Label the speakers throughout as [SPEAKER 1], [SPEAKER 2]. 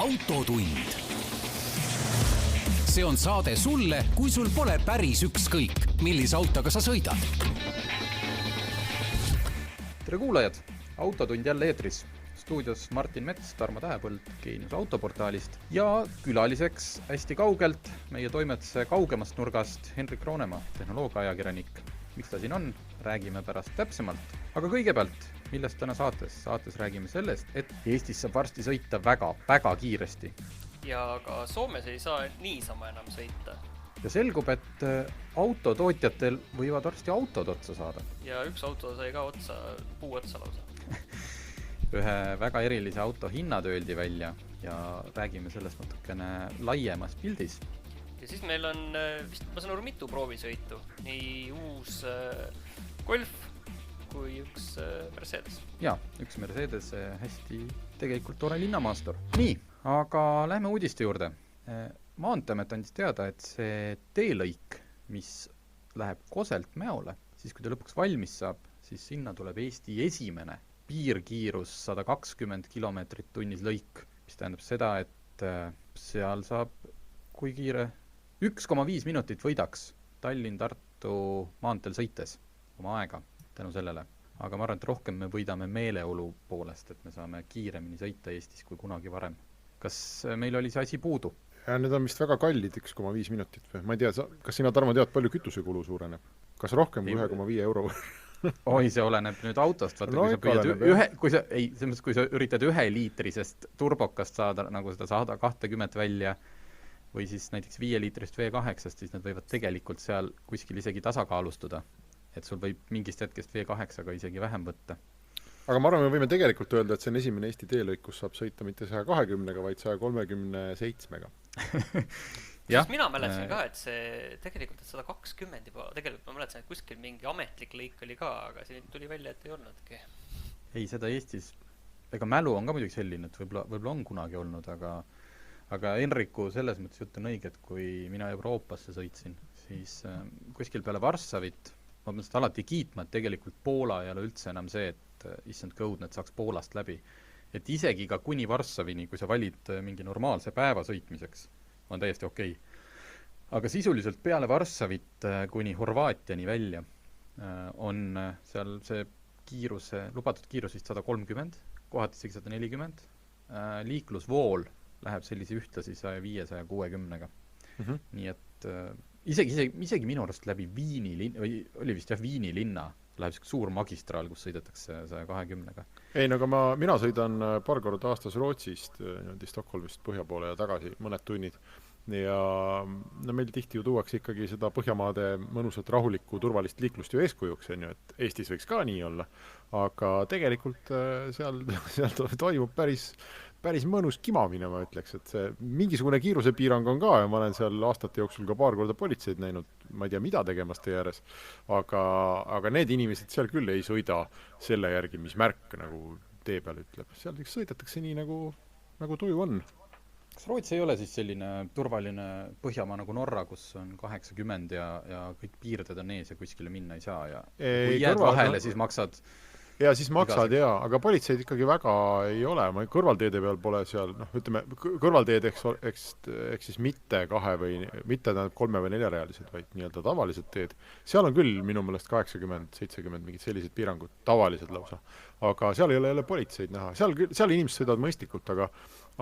[SPEAKER 1] autotund. See on saade sulle, kui sul pole päris ükskõik, millise autoga sa sõidad.
[SPEAKER 2] Tere kuulajad! Autotund jälle eetris. Stuudios Martin Mets, Tarmo Tähepõld Geenius autoportaalist ja külaliseks hästi kaugelt meie toimetuse kaugemast nurgast Henrik Roonemaa, tehnoloogiaajakirjanik. Miks ta siin on? Räägime pärast täpsemalt. Aga kõigepealt, millest täna saates? Saates räägime sellest, et Eestis saab varsti sõita väga kiiresti.
[SPEAKER 3] Ja ka Soomes ei saa niisama enam sõita.
[SPEAKER 2] Ja selgub, et autotootjatel võivad varsti autod otsa saada.
[SPEAKER 3] Ja üks auto sai ka puu otsa lausa.
[SPEAKER 2] Ühe väga erilise auto hinnad öeldi välja ja räägime sellest natukene laiemas pildis.
[SPEAKER 3] Ja siis meil on vist, ma saan aru, mitu proovisõitu. Nii uus Golf kui üks Mercedes.
[SPEAKER 2] Ja, üks Mercedes hästi tegelikult tore linnamaastur. Nii, aga lähme uudiste juurde. Maanteamet andis teada, et see teelõik, mis läheb Koselt Mäole, siis kui ta lõpuks valmis saab, siis sinna tuleb Eesti esimene piirkiirus 120 kilomeetrit tunnis lõik, mis tähendab seda, et seal saab kui kiire 1,5 minutit võidaks Tallinn-Tartu maanteel sõites oma aega tänu sellele. Aga ma arvan, et rohkem me võidame meeleolu poolest, et me saame kiiremini sõita Eestis kui kunagi varem. Kas meil oli see asi puudu?
[SPEAKER 4] Ja need on vist väga kallid 1,5 minutit või? Ma ei tea, kas sina, Tarmo, tead, palju kütusekulu suureneb? Kas rohkem kui 1,5 euro?
[SPEAKER 2] Oi, see oleneb nüüd autost. Vaata,
[SPEAKER 4] No,
[SPEAKER 2] kui sa üritad 1 liitrisest turbokast saada, nagu seda saada 20 välja, või siis näiteks 5 liitrist V8, siis need võivad tegelikult seal kuskil isegi tasakaalustuda. Et sul võib mingist hetkest V8-ga isegi vähem võtta.
[SPEAKER 4] Aga ma arvan, me võime tegelikult öelda, et see on esimene Eesti teelõik, kus saab sõita mitte 120-ga, vaid 137-ga.
[SPEAKER 3] Sest mina mäletasin ka, et see tegelikult 120 juba, tegelikult ma mäletasin, et kuskil mingi ametlik lõik oli ka, aga see tuli välja, et ei olnudki.
[SPEAKER 2] Ei, seda Eestis, ega mälu on ka muidugi selline, et võib-olla on kunagi olnud, aga Henriku selles mõttes jutt on õige, et kui mina Euroopasse sõitsin, siis kuskil peale Varssavit, ma mõtlen seda alati kiitma, et tegelikult Poola ei ole üldse enam see, et issand kõudne, et saaks Poolast läbi. Et isegi ka kuni Varssavini, kui sa valid mingi normaalse päeva sõitmiseks, on täiesti okei. Aga sisuliselt peale Varssavit kuni Horvaatiani välja on seal see kiiruse, lubatud kiirus vist 130, kohati isegi 140. Liiklusvool läheb sellise ühtlasi 105-160-ga. Nii et isegi minu arust läbi Viini linna, või oli vist Viini linna, läheb suur magistraal, kus sõidetakse 120-ga.
[SPEAKER 4] Ei, no aga mina sõidan paar korda aastas Rootsist, Stockholmist põhja poole ja tagasi mõned tunnid. Ja no meil tihti ju tuuakse ikkagi seda Põhjamaade mõnusat rahulikku turvalist liiklust ju eeskujuks, et Eestis võiks ka nii olla. Aga tegelikult seal toimub päris mõnus kimamine, ma ütleks, et see mingisugune kiirusepiirang on ka ja ma olen seal aastate jooksul ka paar korda politseid näinud, ma ei tea, mida tegemas tee ääres, aga need inimesed seal küll ei sõida selle järgi, mis märk nagu tee peal ütleb. Seal sõidetakse nii nagu tuju on.
[SPEAKER 2] Kas Rootsi ei ole siis selline turvaline Põhjamaa nagu Norra, kus on 80 ja kõik piirded on ees ja kuskile minna ei saa ja kui jääd vahele, siis maksad...
[SPEAKER 4] Ja siis maksad, aga politseid ikkagi väga ei ole. Kõrvalteede peal pole seal, ütleme, kõrvalteed eks siis mitte 3 või 4 realised, vaid nii-öelda tavalised teed. Seal on küll minu meelest 80-70 mingid sellised piirangud, tavalised lausa. Aga seal ei ole jälle politseid näha. Seal inimesed sõidavad mõistlikult,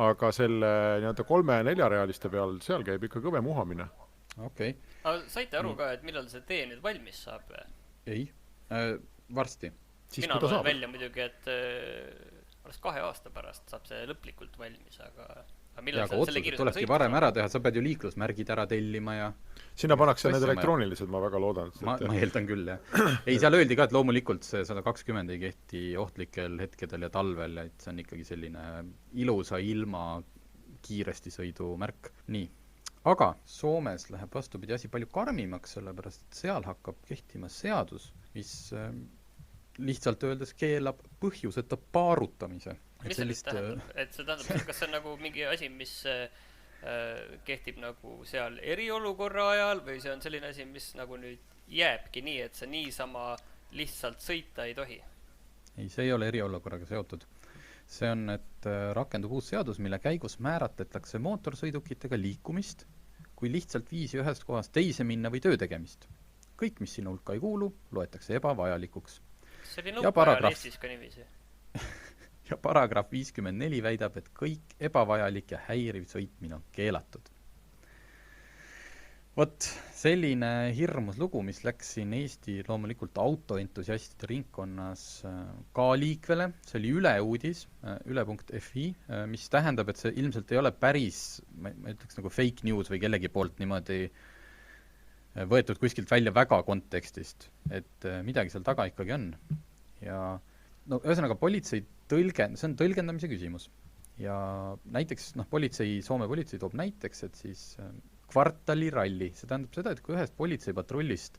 [SPEAKER 4] aga selle nii-öelda 3-4 realiste peal, seal käib ikka kõve muhamine.
[SPEAKER 2] Okei.
[SPEAKER 3] Aga saite aru ka, et millal see tee nüüd valmis saab?
[SPEAKER 2] Ei, varsti.
[SPEAKER 3] Mina loen välja muidugi, et alles 2 aasta pärast saab see lõplikult valmis, aga millal
[SPEAKER 2] aga otsused tulebki varem ära teha, sa pead ju liiklusmärgid ära tellima ja...
[SPEAKER 4] Sinna pannakse need elektroonilised, ma väga loodan.
[SPEAKER 2] Ma eeldan küll, jah. Ei, seal öeldi ka, et loomulikult see 120 ei kehti ohtlikel hetkedel ja talvel, et see on ikkagi selline ilusa ilma kiiresti sõidu märk. Nii. Aga Soomes läheb vastupidi asi palju karmimaks, sellepärast et seal hakkab kehtima seadus, mis... lihtsalt öeldes keelab põhjuseta paarutamise.
[SPEAKER 3] Mis see tähendab? Et see tähendab, kas see on nagu mingi asi, mis kehtib nagu seal eriolukorra ajal või see on selline asi, mis nagu nüüd jääbki nii, et see niisama lihtsalt sõita ei tohi?
[SPEAKER 2] Ei, see ei ole eriolukorraga seotud. see on, et rakendub uus seadus, mille käigus määratletakse mootorsõidukitega liikumist kui lihtsalt viisi ühest kohast teise minna või töö tegemist. Kõik, mis sinna hulka ei kuulu, loetakse ebavajalikuks.
[SPEAKER 3] See oli nõukaajal Eestis ka niiviisi.
[SPEAKER 2] Ja paragrahv 54 väidab, et kõik ebavajalik ja häiriv sõitmine on keelatud. Vot selline hirmus lugu, mis läks siin Eesti loomulikult autoentusiastide ringkonnas ka liikvele, see oli üleuudis, üle.fi, mis tähendab, et see ilmselt ei ole päris, ma ütleks nagu fake news või kellegi poolt niimoodi võetud kuskilt välja väga kontekstist, et midagi seal taga ikkagi on. Ja no ühesõnaga politsei see on tõlgendamise küsimus. Ja näiteks, Soome politsei toob näiteks, et siis kvartaliralli, see tähendab seda, et kui ühest politseipatrullist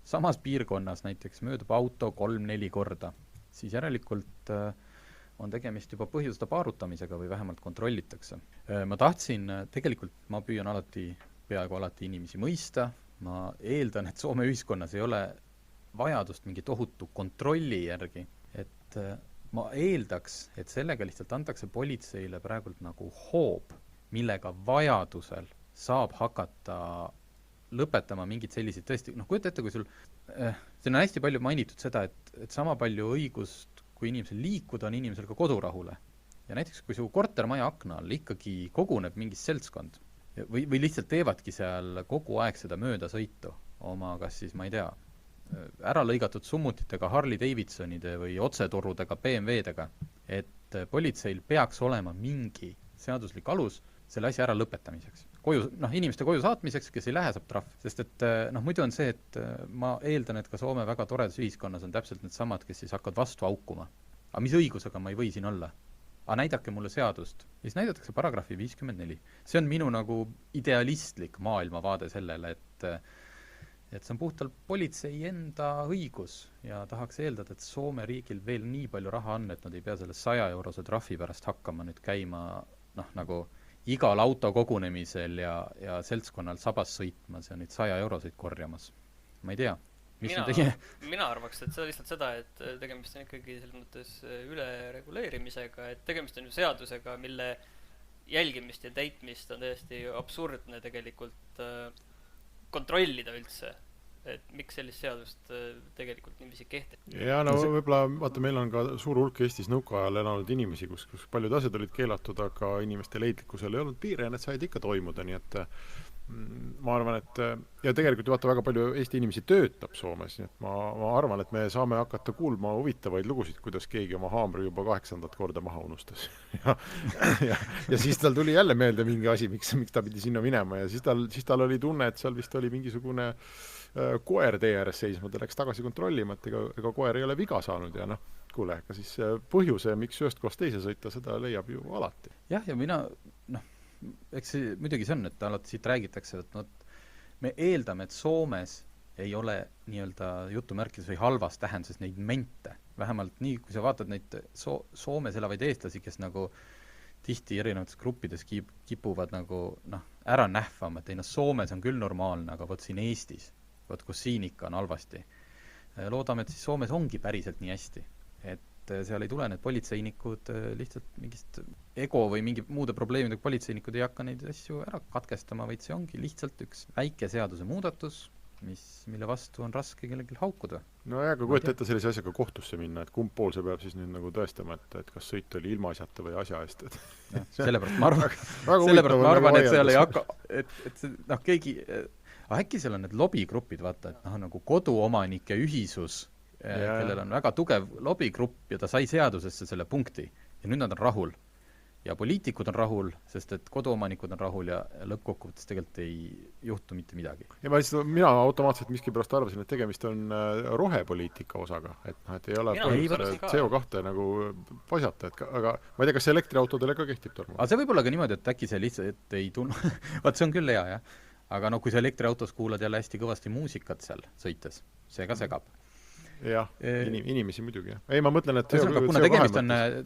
[SPEAKER 2] samas piirkonnas näiteks möödub auto 3-4 korda, siis järelikult on tegemist juba põhjusta paarutamisega või vähemalt kontrollitakse. Tegelikult ma püüan peaaegu alati inimesi mõista, ma eeldan, et Soome ühiskonnas ei ole vajadust mingi tohutu kontrolli järgi, et ma eeldaks, et sellega lihtsalt antakse politseile praegult nagu hoob, millega vajadusel saab hakata lõpetama mingid sellised tõesti, kujuta ette, kui sul siin on hästi palju mainitud seda, et sama palju õigust, kui inimesel liikuda, on inimesel ka kodurahule. Ja näiteks, kui su kortermaja akna all ikkagi koguneb mingi seltskond või lihtsalt teevadki seal kogu aeg seda möödasõitu oma, kas siis, ma ei tea, ära lõigatud summutitega Harley Davidsonide või otsetorudega BMW-dega, et politseil peaks olema mingi seaduslik alus selle asja ära lõpetamiseks. Inimeste koju saatmiseks, kes ei lähe, saab trahv. Sest et muidu on see, et ma eeldan, et ka Soome väga toredas ühiskonnas on täpselt need samad, kes siis hakkavad vastu aukuma. Aga mis õigusega ma ei või siin olla? Aga näidake mulle seadust. Ja siis näidatakse paragrahvi 54. See on minu nagu idealistlik maailmavaade sellele, et see on puhtalt politsei enda õigus ja tahaks eeldada, et Soome riigil veel nii palju raha on, et nad ei pea selle 100-eurose trahvi pärast hakkama nüüd käima nagu igal auto kogunemisel ja seltskonnal sabas sõitmas ja nüüd 100-euroseid korjamas. Ma ei tea.
[SPEAKER 3] Mina arvaks, et see on lihtsalt seda, et tegemist on ikkagi selles mõttes ülereguleerimisega, et tegemist on ju seadusega, mille jälgimist ja täitmist on täiesti absurdne tegelikult kontrollida üldse. Et miks sellist seadust tegelikult niiviisi kehtib?
[SPEAKER 4] Ja võib-olla, vaata, meil on ka suur hulk Eestis nõukaajal elanud inimesi, kus paljud asjad olid keelatud, aga inimeste leidlikkusel ei olnud piire ja need said ikka toimuda, nii et ma arvan, et ja tegelikult vaata väga palju Eesti inimesi töötab Soomes, nii et ma arvan, et me saame hakata kuulma huvitavaid lugusid, kuidas keegi oma haamri juba 8. korda maha unustas. ja siis tal tuli jälle meelde mingi asi, miks ta pidi sinna minema ja siis tal oli tunne, et seal vist oli mingisugune koer tee ääres seisma, ta läks tagasi kontrollima, et ega koer ei ole viga saanud ja kuule, ega siis põhjuse, miks ühest kohast teise sõita, seda leiab ju alati.
[SPEAKER 2] Jah, ja mina, eks see muidugi see on, et alati siit räägitakse, et me eeldame, et Soomes ei ole nii-öelda jutumärkides või halvas tähenduses neid mente. Vähemalt nii, kui sa vaatad neid Soomes elavaid eestlasi, kes nagu tihti erinevates gruppides kipuvad nagu ära nähvama, et Soomes on küll normaalne, aga võt siin Eestis, kus siin ikka on halvasti. Loodame, et siis Soomes ongi päriselt nii hästi, et seal ei tule need politseinikud lihtsalt mingist ego või mingi muude probleemidega politseinikud ei hakka neid asju ära katkestama, vaid see ongi lihtsalt üks väike seaduse muudatus, mille vastu on raske kellelgi haukuda.
[SPEAKER 4] No ja, kui kujuta ette sellise asjaga kohtusse minna, et kumb pool see peab siis nüüd nagu tõestama, et kas sõit oli ilma asjata või asja eest.
[SPEAKER 2] Sellepärast ma arvan, et seal ei hakka, et keegi, äkki seal on need lobigrupid, vaata, et nagu koduomanike ühisus, kellel on väga tugev lobigrupp ja ta sai seadusesse selle punkti ja nüüd nad on rahul. Ja poliitikud on rahul, sest et koduomanikud on rahul ja lõppkokkuvõttes tegelikult ei juhtu mitte midagi. Ja
[SPEAKER 4] mina automaatselt miskipärast arvasin, et tegemist on rohepoliitika osaga, et ei ole CO2 nagu paisata, aga ma ei tea, kas see elektriautodele ka kehtib torma?
[SPEAKER 2] Aga see võib olla ka niimoodi, et äkki see lihtsalt ei tunne, vaat see on küll hea, jah. Aga kui sa elektriautos kuulad jälle hästi kõvasti muusikat seal sõites, see ka segab.
[SPEAKER 4] Jah, inimesi muidugi. Ei, ma mõtlen, et
[SPEAKER 2] kuna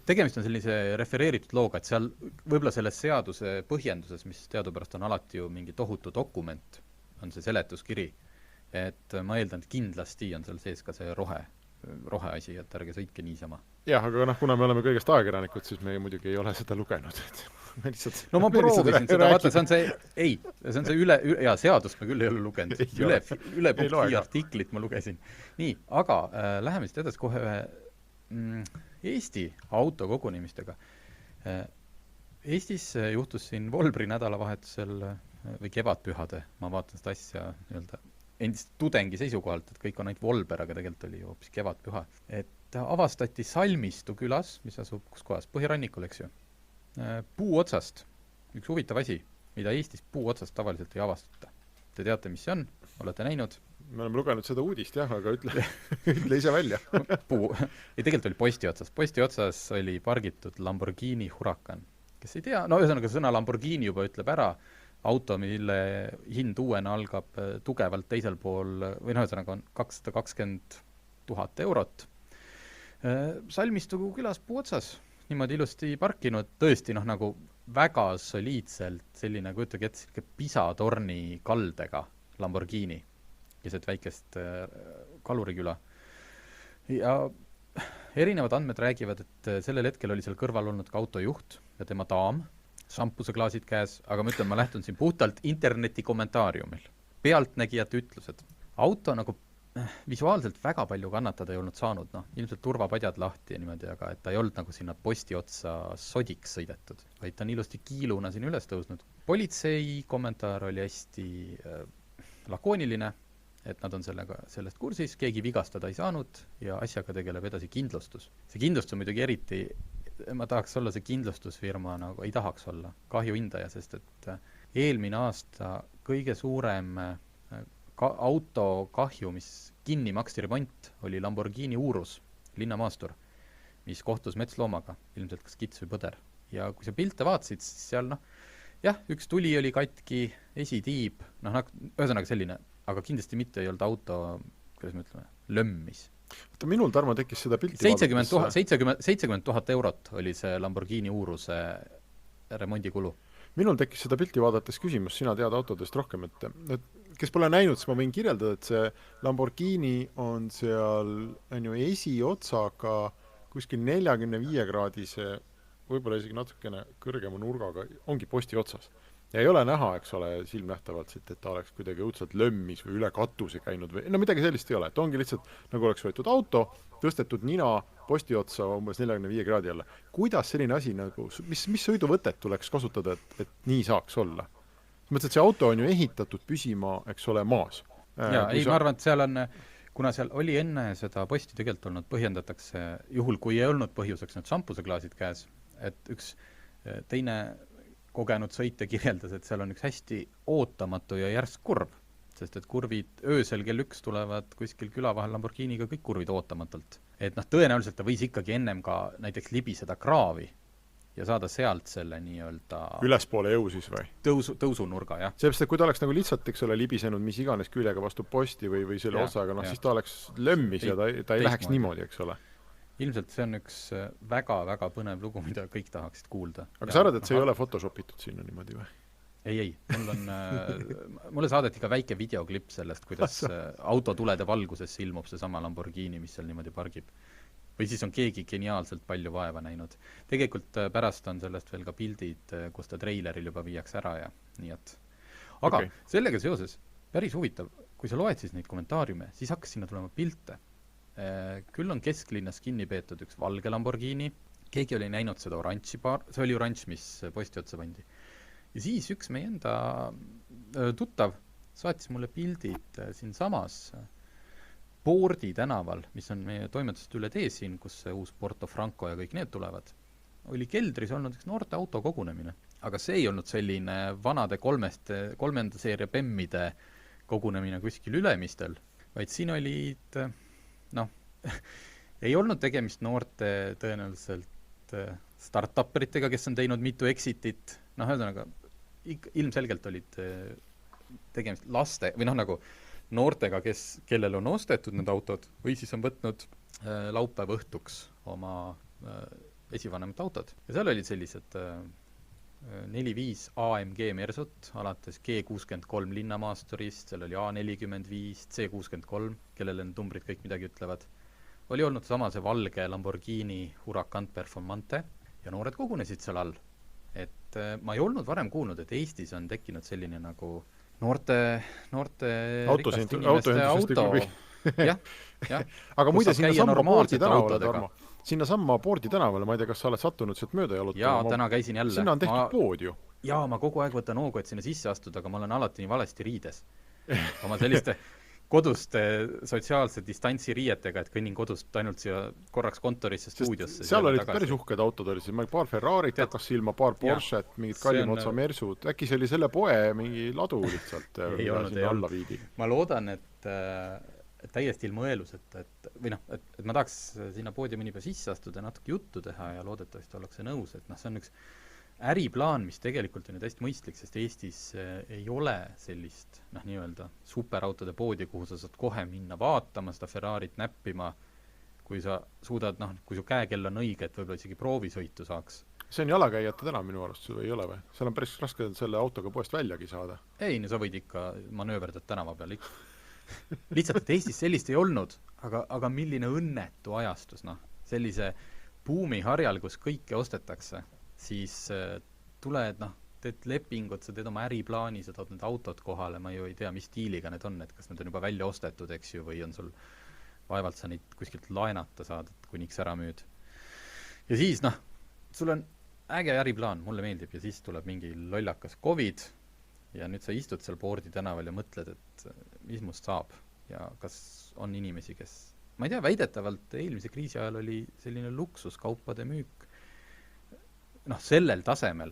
[SPEAKER 2] tegemist on sellise refereeritud looga, et seal võib-olla selles seaduse põhjenduses, mis teadupärast on alati ju mingi tohutu dokument, on see seletuskiri, et ma eeldan, et kindlasti on seal sees ka see roheasi, et ärge sõitke niisama.
[SPEAKER 4] Jah, aga kuna me oleme kõigest ajakirjanikud, siis me muidugi ei ole seda lugenud, et me lihtsalt
[SPEAKER 2] no ma proovisin seda, vaata, see on see seadust me küll ei ole lugenud. Üle punkti artiklit ma lugesin. Nii, aga läheme siit edasi kohe ühe Eesti autokogunemistega. Eestis juhtus siin Volbri nädalavahetusel või kevadpühade, ma vaatan seda asja endist tudengi seisukohalt, et kõik on ainult Volber, aga tegelikult oli ju hoopis kevadpüha. Et avastati Salmistu külas, mis asub kus kohas, Põhirannikul, eks ju. Puu otsast, üks huvitav asi, mida Eestis puu otsast tavaliselt ei avastata. Te teate, mis see on? Olete näinud?
[SPEAKER 4] Me oleme lugenud seda uudist, jah, aga ütle ise välja.
[SPEAKER 2] Tegelikult oli posti otsas. Posti otsas oli pargitud Lamborghini Huracan. Kes ei tea, no ühesõnaga sõna Lamborghini juba ütleb ära, auto, mille hind uuena algab tugevalt teisel pool, või ühesõnaga on 220 000 eurot. Salmistu külas puu otsas. Niimoodi ilusti parkinud, tõesti nagu väga soliidselt selline, kujutage ette, selline pisatorni kaldega Lamborghini, keset väikest kaluriküla. Ja erinevad andmed räägivad, et sellel hetkel oli seal kõrval olnud ka autojuht ja tema daam, šampuseklaasid käes, aga ma ütlen, ma lähtun siin puhtalt interneti kommentaariumil. Pealtnägijate ütlused. Auto nagu visuaalselt väga palju kannatada ei olnud saanud, ilmselt turvapadjad lahti ja niimoodi, aga et ta ei olnud nagu sinna posti otsa sodiks sõidetud, vaid ta on ilusti kiiluna siin üles tõusnud. Politsei kommentaar oli hästi lakooniline, et nad on sellest kursis, keegi vigastada ei saanud ja asjaga tegeleb edasi kindlustus. See kindlustus on muidugi eriti, ma tahaks olla see kindlustusfirma, nagu ei tahaks olla kahjuhindaja, sest et eelmine aasta kõige suurem auto kahju, mis kinni maksti remont, oli Lamborghini Urus, linnamaastur, mis kohtus metsloomaga, ilmselt kas kits või põder. Ja kui sa pilte vaatasid, siis seal jah, üks tuli oli katki, esitiib, ühesõnaga selline, aga kindlasti mitte ei olnud auto, kuidas me ütleme, lömmis.
[SPEAKER 4] Minul, Tarmo, tekkis seda pilti
[SPEAKER 2] 70 000 eurot oli see Lamborghini Uruse remondikulu.
[SPEAKER 4] Minul tekkis seda pilti vaadates küsimus, sina tead autodest rohkem, et kes pole näinud, siis ma võin kirjeldada, et see Lamborghini on seal esiotsaga kuskil 45-kraadise, võib-olla isegi natukene kõrgema nurgaga, ongi posti otsas. Ja ei ole näha, eks ole, silmnähtavalt, et ta oleks kuidagi õudselt lömmis või üle katuse käinud või midagi sellist ei ole. Et ongi lihtsalt, nagu oleks võetud auto, tõstetud nina posti otsa umbes 45 kraadi alla. Kuidas selline asi, mis sõiduvõtet tuleks kasutada, et nii saaks olla? Mõtlen, et see auto on ju ehitatud püsima, eks ole, maas.
[SPEAKER 2] Ma arvan, et seal on, kuna seal oli enne seda posti tegelikult olnud, põhjendatakse, juhul kui ei olnud põhjuseks need šampuseklaasid käes, et üks teine kogenud sõitja kirjeldas, et seal on üks hästi ootamatu ja järsk kurv, sest et kurvid öösel kell 1 tulevad kuskil küla vahel Lamborghiniga kõik kurvid ootamatult. Et tõenäoliselt ta võis ikkagi ennem ka näiteks libiseda kraavi ja saada sealt selle nii-öelda
[SPEAKER 4] ülespoole jõu siis või?
[SPEAKER 2] Tõusunurga, jah.
[SPEAKER 4] Sellepärast, et kui ta oleks nagu lihtsalt, eks ole, libisenud mis iganes küljega vastu posti või selle osaga, siis ta oleks lömmis ja ta ei läheks niimoodi, eks ole.
[SPEAKER 2] Ilmselt see on üks väga-väga põnev lugu, mida kõik tahaksid kuulda.
[SPEAKER 4] Aga sa arvad, et see ei ole photoshopitud sinna niimoodi või?
[SPEAKER 2] Ei. Mulle saadeti ka väike videoklipp sellest, kuidas autotulede valguses ilmub see sama Lamborghini, mis seal niimoodi pargib. Või siis on keegi geniaalselt palju vaeva näinud. Tegelikult pärast on sellest veel ka pildid, kus ta treileril juba viiaks ära ja nii et. Aga sellega seoses päris huvitav, kui sa loed siis neid kommentaariume, siis hakkas sinna tulema pilte. Küll on kesklinnas kinni peetud üks valge Lamborghini, keegi oli näinud seda oranži see oli oranž, mis posti otsa pandi. Ja siis üks meie enda tuttav saatis mulle pildid siin samas Boordi tänaval, mis on meie toimetust üle tee siin, kus see uus Porto Franco ja kõik need tulevad. Oli keldris olnud üks noorte auto kogunemine, aga see ei olnud selline vanade kolmenda seeria bemmide kogunemine kuskil Ülemistel, vaid siin olid ei olnud tegemist noorte tõenäoliselt startuperitega, kes on teinud mitu exitit, ühesõnaga ilmselgelt olid tegemist laste või nagu noortega, kellel on ostetud need autod või siis on võtnud laupäeva õhtuks oma esivanemat autod. Ja seal olid sellised 4-5 AMG Mersut, alates G63 linnamaasturist, seal oli A45, C63, kellele need numbrid kõik midagi ütlevad. oli olnud sama see valge Lamborghini Huracan Performante ja noored kogunesid seal all. Et ma ei olnud varem kuulnud, et Eestis on tekkinud selline nagu noorte rikaste inimeste auto. Jah.
[SPEAKER 4] Aga muide, sinna samma Poordi tänavale,
[SPEAKER 2] autodega.
[SPEAKER 4] Tarmo. Sinna samma Poordi tänavale, ma ei tea, kas sa oled sattunud sealt mööda jalutama.
[SPEAKER 2] Jaa, täna käisin jälle.
[SPEAKER 4] Sinna on tehtud pood ju.
[SPEAKER 2] Jaa, ma kogu aeg võtan hoogu, et sinna sisse astuda, aga ma olen alati nii valesti riides. Oma selliste koduste sotsiaalse distantsi riietega, et kõnnin kodust ainult siia korraks kontorisse, stuudiosse.
[SPEAKER 4] Seal olid päris uhked autod, oli siis paar Ferrarit hakkas silma, paar Porschet, mingid Kallimotsa Mersud. Äkki see oli selle poe mingi ladu lihtsalt.
[SPEAKER 2] Ei olnud. Ma loodan, et täiesti ilma õelus, et ma tahaks sinna poodi mõni päev sisse astuda ja natuke juttu teha ja loodetavasti ollakse nõus, et see on üks äriplaan, mis tegelikult on ju täiesti mõistlik, sest Eestis ei ole sellist nii-öelda superautode poodi, kuhu sa saad kohe minna vaatama seda Ferrarit näppima, kui sa suudad, kui su käekell on õige, et võib-olla isegi proovisõitu saaks.
[SPEAKER 4] See on jalakäijate täna minu arust, ei ole või? Seal on päris raske selle autoga poest väljagi saada.
[SPEAKER 2] Ei, sa võid ikka manööverdad tänava peal ikka. Lihtsalt, et Eestis sellist ei olnud, aga milline õnnetu ajastus, sellise buumi harjal, kus kõike ostetakse, siis tuled, teed lepingut, sa teed oma äriplaani, sa tood need autod kohale, ma ju ei tea, mis stiiliga need on, et kas need on juba välja ostetud, eks ju, või on sul vaevalt sa neid kuskilt laenata saad, et kuniks ära müüd. Ja siis, sul on äge äriplaan, mulle meeldib, ja siis tuleb mingi lollakas COVID, ja nüüd sa istud seal Poordi tänaval ja mõtled, et mis must saab ja kas on inimesi, kes, ma ei tea, väidetavalt eelmise kriisi ajal oli selline luksuskaupade müük, sellel tasemel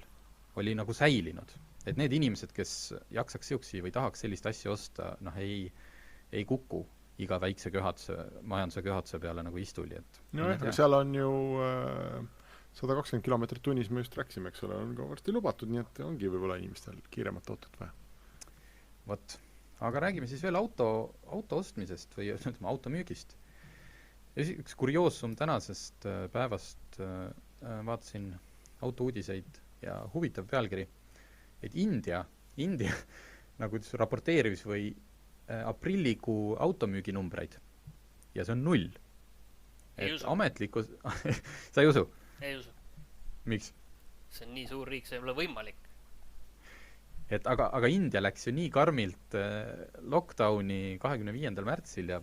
[SPEAKER 2] oli nagu säilinud. Et need inimesed, kes jaksaks siuksi või tahaks sellist asja osta, ei kuku iga väikse majanduse köhatuse peale nagu istuli.
[SPEAKER 4] Aga seal on ju 120 kilomeetrit tunnis me just rääksime, eks ole, on ka varsti lubatud, nii et ongi võib-olla inimestel kiiremat autot vaja.
[SPEAKER 2] Vot, aga räägime siis veel auto ostmisest või auto müügist. Ja üks kurioosum tänasest päevast vaatasin autouudiseid ja huvitav pealkiri, et India nagu raporteerivis või aprillikuu automüüginumbreid ja see on 0. Et ametlikus sa ei usu?
[SPEAKER 3] Ei usu.
[SPEAKER 2] Miks?
[SPEAKER 3] See on nii suur riik, see ei ole võimalik.
[SPEAKER 2] Et aga India läks ju nii karmilt lockdowni 25. märtsil ja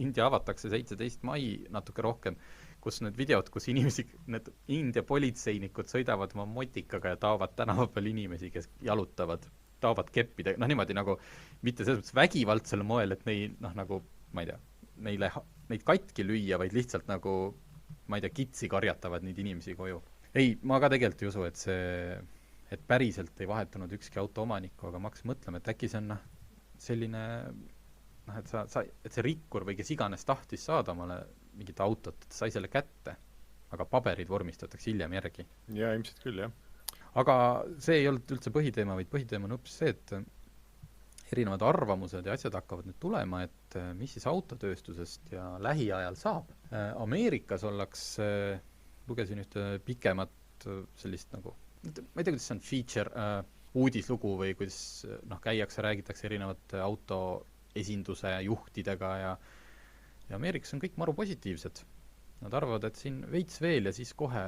[SPEAKER 2] India avatakse 17. mai natuke rohkem, kus need videod, kus need India politseinikud sõidavad oma motikaga ja taovad tänava peal inimesi, kes jalutavad, taovad keppida, niimoodi nagu mitte selles mõttes vägivaldsel moel, et nagu, ma ei tea, neid katki lüüa, vaid lihtsalt nagu ma ei tea, kitsi karjatavad neid inimesi koju. Ei, ma ka tegelikult ei usu, et päriselt ei vahetunud ükski auto omanikku, aga ma hakkasin mõtlema, et äkki see on selline, et see rikkur või kes iganes tahtis saada omale mingit autot, et sai selle kätte, aga paberid vormistatakse hiljem järgi.
[SPEAKER 4] Ja ilmselt küll, jah.
[SPEAKER 2] Aga see ei olnud üldse põhiteema, vaid põhiteema on hoopis see, et erinevad arvamused ja asjad hakkavad nüüd tulema, et mis siis autotööstusest ja lähiajal saab. Ameerikas lugesin ühte pikemat sellist nagu, ma ei tea, kuidas see on feature uudislugu või kuidas käiakse, räägitakse erinevate autoesinduse juhtidega ja Ameerikas on kõik maru positiivsed. Nad arvavad, et siin veits veel ja siis kohe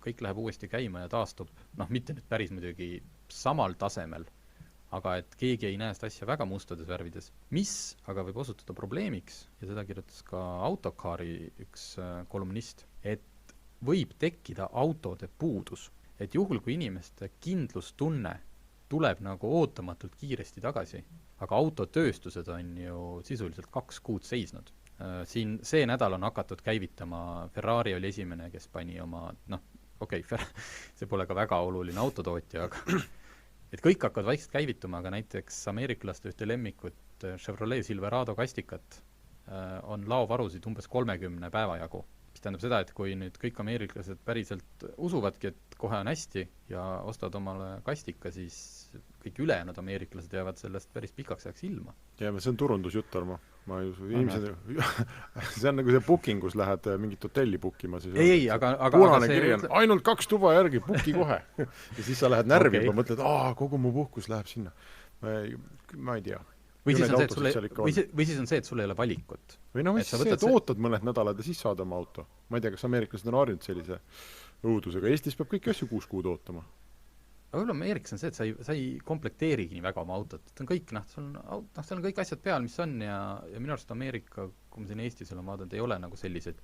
[SPEAKER 2] kõik läheb uuesti käima ja taastub, mitte nüüd päris muidugi samal tasemel, aga et keegi ei näe seda asja väga mustades värvides. Mis aga võib osutuda probleemiks, ja seda kirjutas ka Autocari üks kolumnist, et võib tekkida autode puudus. Et juhul, kui inimeste kindlustunne tuleb nagu ootamatult kiiresti tagasi, aga autotööstused on ju sisuliselt 2 kuud seisnud. Siin see nädal on hakatud käivitama, Ferrari oli esimene, kes pani oma, see pole ka väga oluline autotootja, aga et kõik hakkavad vaikselt käivituma, aga näiteks ameeriklaste ühte lemmikut Chevrolet Silverado kastikat on laovarusid umbes 30 päeva jagu. Mis tähendab seda, et kui nüüd kõik ameeriklased päriselt usuvadki, et kohe on hästi ja ostavad omale kastika, siis kõik ülejäänud ameeriklased jäävad sellest päris pikaks ajaks ilma.
[SPEAKER 4] Ja see on turundusjutt, Armo. Ma ei usu, see on nagu see bookingus lähed mingit hotelli bookima.
[SPEAKER 2] Ei, aga
[SPEAKER 4] punane kiri on ainult 2 tuba järgi, booki kohe. Ja siis sa lähed närvi ja mõtled, kogu mu puhkus läheb sinna. Ma ei tea.
[SPEAKER 2] või
[SPEAKER 4] Ju
[SPEAKER 2] siis
[SPEAKER 4] neid
[SPEAKER 2] on see, et
[SPEAKER 4] autosid seal ikka on.
[SPEAKER 2] või siis on see, et sul ei ole valikut.
[SPEAKER 4] Või noh,
[SPEAKER 2] Et
[SPEAKER 4] mis
[SPEAKER 2] sa
[SPEAKER 4] see,
[SPEAKER 2] võtad
[SPEAKER 4] et ootad mõned nädalad ja siis saad oma auto. Ma ei tea, kas ameeriklased on harjunud sellise õudusega. Eestis peab kõiki asju 6 kuud ootama.
[SPEAKER 2] Aga võib-olla Ameerikas on see, et sa ei komplekteerigi nii väga oma autot. Et on kõik, seal on kõik asjad peal, mis on ja minu arust Ameerika, kui ma siin Eestis olen vaadanud, ei ole nagu sellised,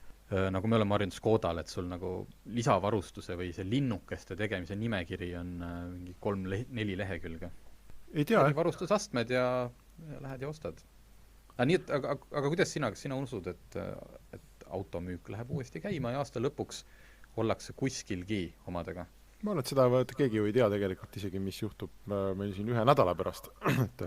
[SPEAKER 2] nagu me oleme harjunud Škodal, et sul nagu lisavarustuse või see linnukeste tegemise nimekiri on mingi 3-4 lehekülge.
[SPEAKER 4] Ei tea,
[SPEAKER 2] varustusastmed ja lähed ja ostad. Aga kuidas kas sina usud, et automüük läheb uuesti käima ja aasta lõpuks ollakse kuskilgi omadega?
[SPEAKER 4] ma arvan, et seda keegi ju ei tea tegelikult isegi, mis juhtub meil siin 1 nädala pärast. Et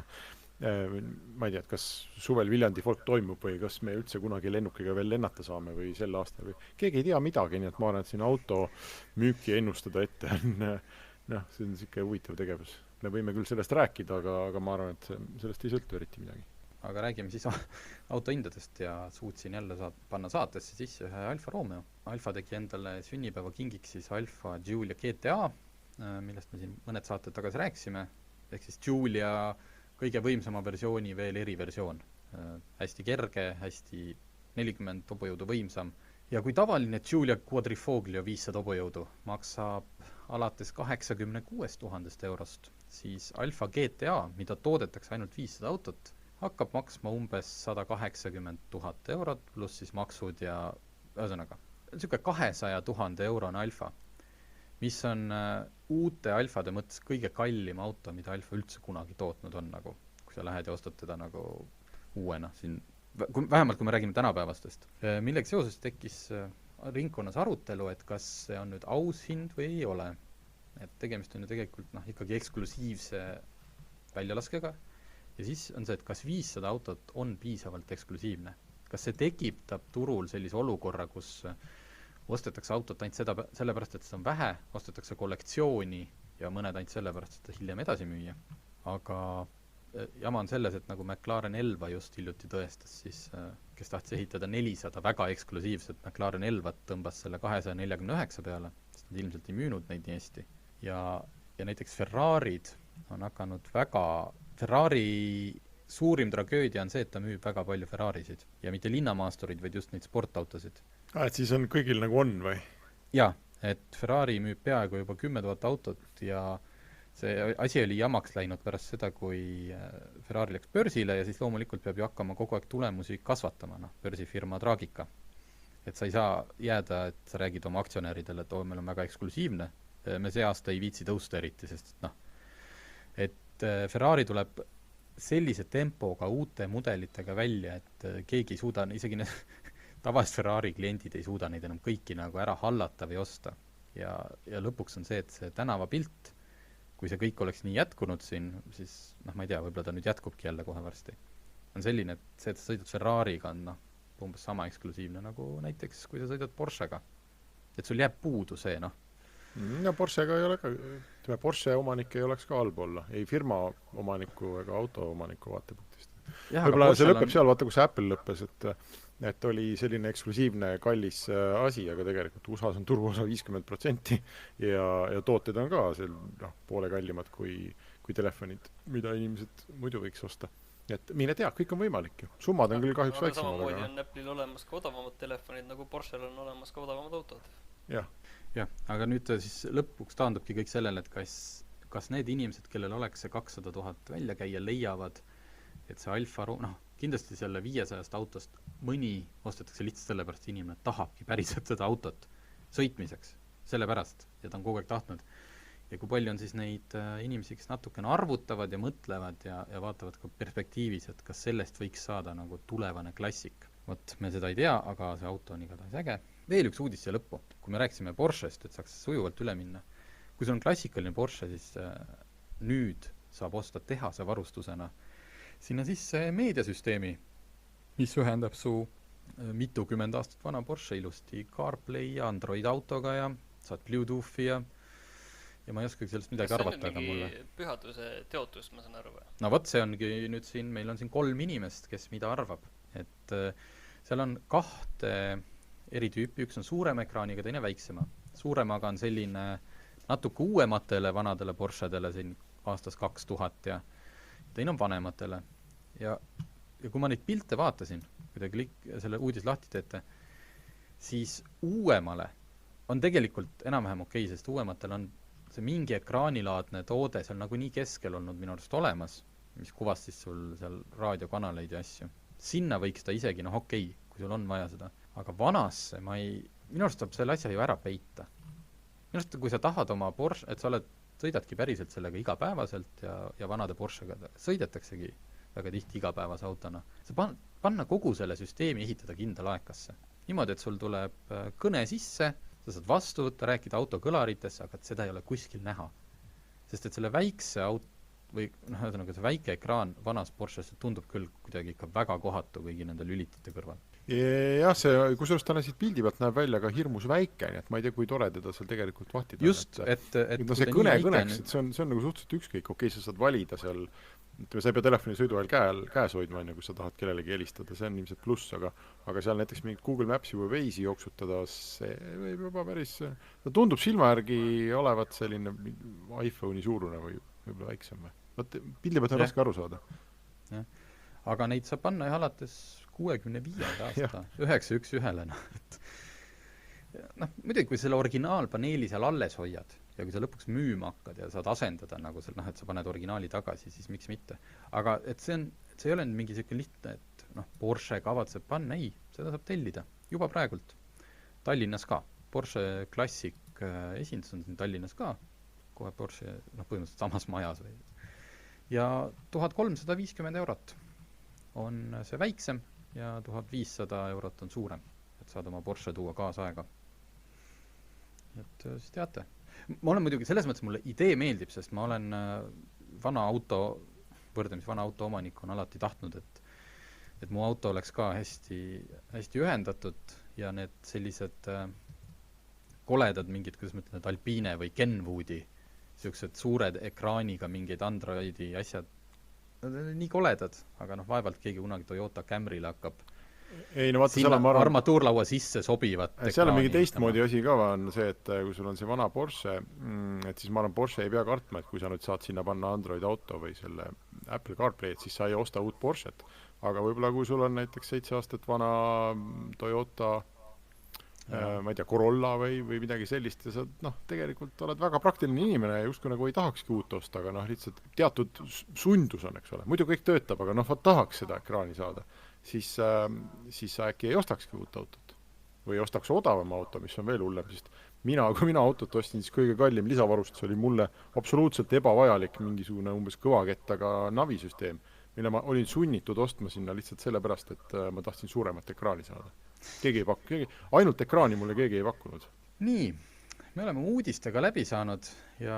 [SPEAKER 4] ma ei tea, et kas suvel Viljandi folk toimub või kas me üldse kunagi lennukiga veel lennata saame või sel aastal või keegi ei tea midagi, nii et ma arvan, et siin auto müüki ennustada ette on see on siuke huvitav tegevus. Me võime küll sellest rääkida, aga ma arvan, et sellest ei sõltu eriti midagi.
[SPEAKER 2] Aga räägime siis autohindadest ja suutsin jälle panna saatesse sisse ühe Alfa Romeo. Alfa tegi endale sünnipäeva kingiks siis Alfa Giulia GTA, millest me siin mõned saated tagasi rääkisime, ehk siis Giulia kõige võimsama versiooni veel eriversioon. Hästi kerge, hästi 40 hobujõudu võimsam. Ja kui tavaline Giulia Quadrifoglio 500 hobujõudu maksab alates 86 000 eurost, siis Alfa GTA, mida toodetakse ainult 500 autot, hakkab maksma umbes 180 000 eurot, pluss siis maksud ja ühesõnaga, niisugune 200 000 eurone Alfa, mis on uute Alfade mõttes kõige kallim auto, mida Alfa üldse kunagi tootnud on, nagu, kui sa lähed ja ostad teda nagu uuena siin, vähemalt kui me räägime tänapäevastest. Millega seoses tekkis ringkonnas arutelu, et kas see on nüüd aus hind või ei ole. Et tegemist on ju tegelikult ikkagi eksklusiivse väljalaskega. Ja siis on see, et kas 500 autot on piisavalt eksklusiivne. Kas see tekitab turul sellise olukorra, kus ostetakse autot ainult sellepärast, et seda on vähe, ostetakse kollektsiooni ja mõned ainult sellepärast, et seda hiljem edasi müüa. Aga jama on selles, et nagu McLaren Elva just hiljuti tõestas, siis kes tahtis ehitada 400 väga eksklusiivset McLaren Elvat, tõmbas selle 249 peale, sest nad ilmselt ei müünud neid nii hästi. Ja näiteks Ferrarid on hakanud Ferrari suurim tragöödia on see, et ta müüb väga palju Ferrarisid. Ja mitte linnamaasturid, vaid just neid sportautosid.
[SPEAKER 4] Et siis on kõigil nagu on või?
[SPEAKER 2] Jaa, et Ferrari müüb peaaegu juba 10 000 autot ja see asi oli jamaks läinud pärast seda, kui Ferrari läks börsile ja siis loomulikult peab ju hakkama kogu aeg tulemusi kasvatama, börsifirma traagika. Et sa ei saa jääda, et sa räägid oma aktsionäridele, et meil on väga eksklusiivne. Me see aasta ei viitsi tõusta eriti, sest et Ferrari tuleb sellise tempoga uute mudelitega välja, et keegi ei suuda, isegi tavalised Ferrari kliendid ei suuda neid enam kõiki nagu ära hallata või osta. Ja lõpuks on see, et see tänavapilt, kui see kõik oleks nii jätkunud siin, siis ma ei tea, võib-olla ta nüüd jätkubki jälle kohe varsti. On selline, et see, et sa sõidad Ferrariga on umbes sama eksklusiivne nagu näiteks, kui sa sõidad Porschega. Et sul jääb puudu see,
[SPEAKER 4] Ja Porschega ei ole ka, Porsche omanik ei oleks ka halb olla, ei firma omaniku ega auto omaniku vaatepunktist. Võib-olla see lõpeb seal, vaata kus Apple lõppes, et oli selline eksklusiivne kallis asi, aga tegelikult USA-s on turuosa 50% ja tooted on ka poole kallimad kui telefonid, mida inimesed muidu võiks osta. Et mine tea, kõik on võimalik ju. Summad on küll kahjuks väiksemad.
[SPEAKER 3] Samamoodi on Apple'il olemas ka odavamad telefonid, nagu Porschel on olemas ka odavamad autod.
[SPEAKER 2] Jah, aga nüüd siis lõpuks taandubki kõik sellele, et kas need inimesed, kellel oleks see 200 000 välja käia, leiavad, et see Alfa kindlasti selle 500 autost mõni ostetakse lihtsalt sellepärast, inimene tahabki päriselt seda autot sõitmiseks, sellepärast, ja ta on kogu aeg tahtnud. Ja kui palju on siis neid inimesi, kes natukene arvutavad ja mõtlevad ja vaatavad ka perspektiivis, et kas sellest võiks saada nagu tulevane klassik. Vot, me seda ei tea, aga see auto on igatahes äge. Veel üks uudis siia lõppu. Kui me rääkisime Porschest, et saaks sujuvalt üle minna. Kui sul on klassikaline Porsche, siis nüüd saab osta tehase varustusena sinna sisse meediasüsteemi, mis ühendab su mitukümmend aastat vana Porsche ilusti CarPlay ja Android autoga ja saad Bluetoothi ja ma ei oskagi sellest midagi arvata, aga mulle.
[SPEAKER 3] See on mingi pühaduse teotus, ma saan aru või?
[SPEAKER 2] No vot, see ongi nüüd siin, meil on siin 3 inimest, kes mida arvab. Et seal on 2 eri tüüpi, üks on suurema ekraaniga, teine väiksema. Suuremaga on selline natuke uuematele vanadele Porschedele siin aastast 2000 ja teine on vanematele. ja kui ma neid pilte vaatasin, kui te selle uudis lahti teete, siis uuemale on tegelikult enam-vähem okei, sest uuematel on see mingi ekraanilaadne toode seal nagunii keskel olnud minu arust olemas, mis kuvastis sul seal raadiokanaleid ja asju. Sinna võiks ta isegi, okei, kui sul on vaja seda. Aga vanasse minu arust saab selle asja ju ära peita. Minu arust, kui sa tahad oma Porsche, et sa sõidadki päriselt sellega igapäevaselt ja vanade Porschega sõidetaksegi väga tihti igapäevase autona. Sa panna kogu selle süsteemi ehitada kindla laekasse. Niimoodi, et sul tuleb kõne sisse, sa saad vastu võtta, rääkida auto kõlaritesse, aga seda ei ole kuskil näha. Sest et selle väikse või see väike ekraan vanas Porsches tundub küll kuidagi ikka väga kohatu kõigi nende lülitite kõrval.
[SPEAKER 4] Jah, see, kusjuures täna siit pildi pealt näeb välja ka hirmus väike, nii et ma ei tea, kui tore teda seal tegelikult vahtida.
[SPEAKER 2] Just, et
[SPEAKER 4] see kõneks, et see on nagu suhteliselt ükskõik, okei, sa saad valida seal, sa ei pea telefoni sõidu ajal käes hoidma, kui sa tahad kellelegi helistada, see on ilmselt pluss, aga seal näiteks mingit Google Mapsi või Waze'i jooksutada, see võib juba päris, ta tundub silma järgi olevat selline iPhone'i suurune või võib-olla väiksem. Pildi pealt on raske aru saada.
[SPEAKER 2] Ja. Aga neid saab panna alates 65. aasta, 911-le. Muidugi, kui selle originaalpaneeli seal alles hoiad ja kui sa lõpuks müüma hakkad ja saad asendada et sa paned originaali tagasi, siis miks mitte. Aga et see ei ole mingi selline lihtne, et Porsche kavatseb panna, ei, seda saab tellida juba praegult. Tallinnas ka. Porsche Classic esindus on siin Tallinnas ka, kohe Porsche põhimõtteliselt samas majas. Ja 1350 eurot on see väiksem ja 1500 eurot on suurem, et saad oma Porsche tuua kaasaega. Et siis teate. Ma olen muidugi, selles mõttes mulle idee meeldib, sest ma olen võrdlemisi vana auto omanik on alati tahtnud, et mu auto oleks ka hästi, hästi ühendatud ja need sellised koledad mingid, kuidas ma ütlen, et Alpine või Kenwoodi, sellised suured ekraaniga mingeid Androidi asjad, nii koledad, aga vaevalt keegi kunagi Toyota Camryle hakkab sinna armatuurlaua sisse sobivat
[SPEAKER 4] seal on mingi teistmoodi asi ka on see, et kui sul on see vana Porsche, et siis ma arvan, Porsche ei pea kartma, et kui sa nüüd saad sinna panna Android auto või selle Apple CarPlay, et siis sa ei osta uut Porschet. Aga võib-olla kui sul on näiteks 7 aastat vana Toyota ma ei tea, Corolla või midagi sellist ja sa tegelikult oled väga praktiline inimene ja justkui nagu ei tahakski uut osta, aga lihtsalt teatud sundus on, eks ole. Muidu kõik töötab, aga tahaks seda ekraani saada. Siis sa äkki ei ostakski uut autot või ostaks odavama auto, mis on veel hullem, sest kui mina autot ostsin, siis kõige kallim lisavarustus oli mulle absoluutselt ebavajalik mingisugune umbes kõvakettaga navisüsteem, mille ma olin sunnitud ostma sinna lihtsalt sellepärast, et ma tahtsin suuremat ekraani saada. Keegi ei pakku, ainult ekraani mulle keegi ei pakkunud.
[SPEAKER 2] Nii, me oleme uudistega läbi saanud ja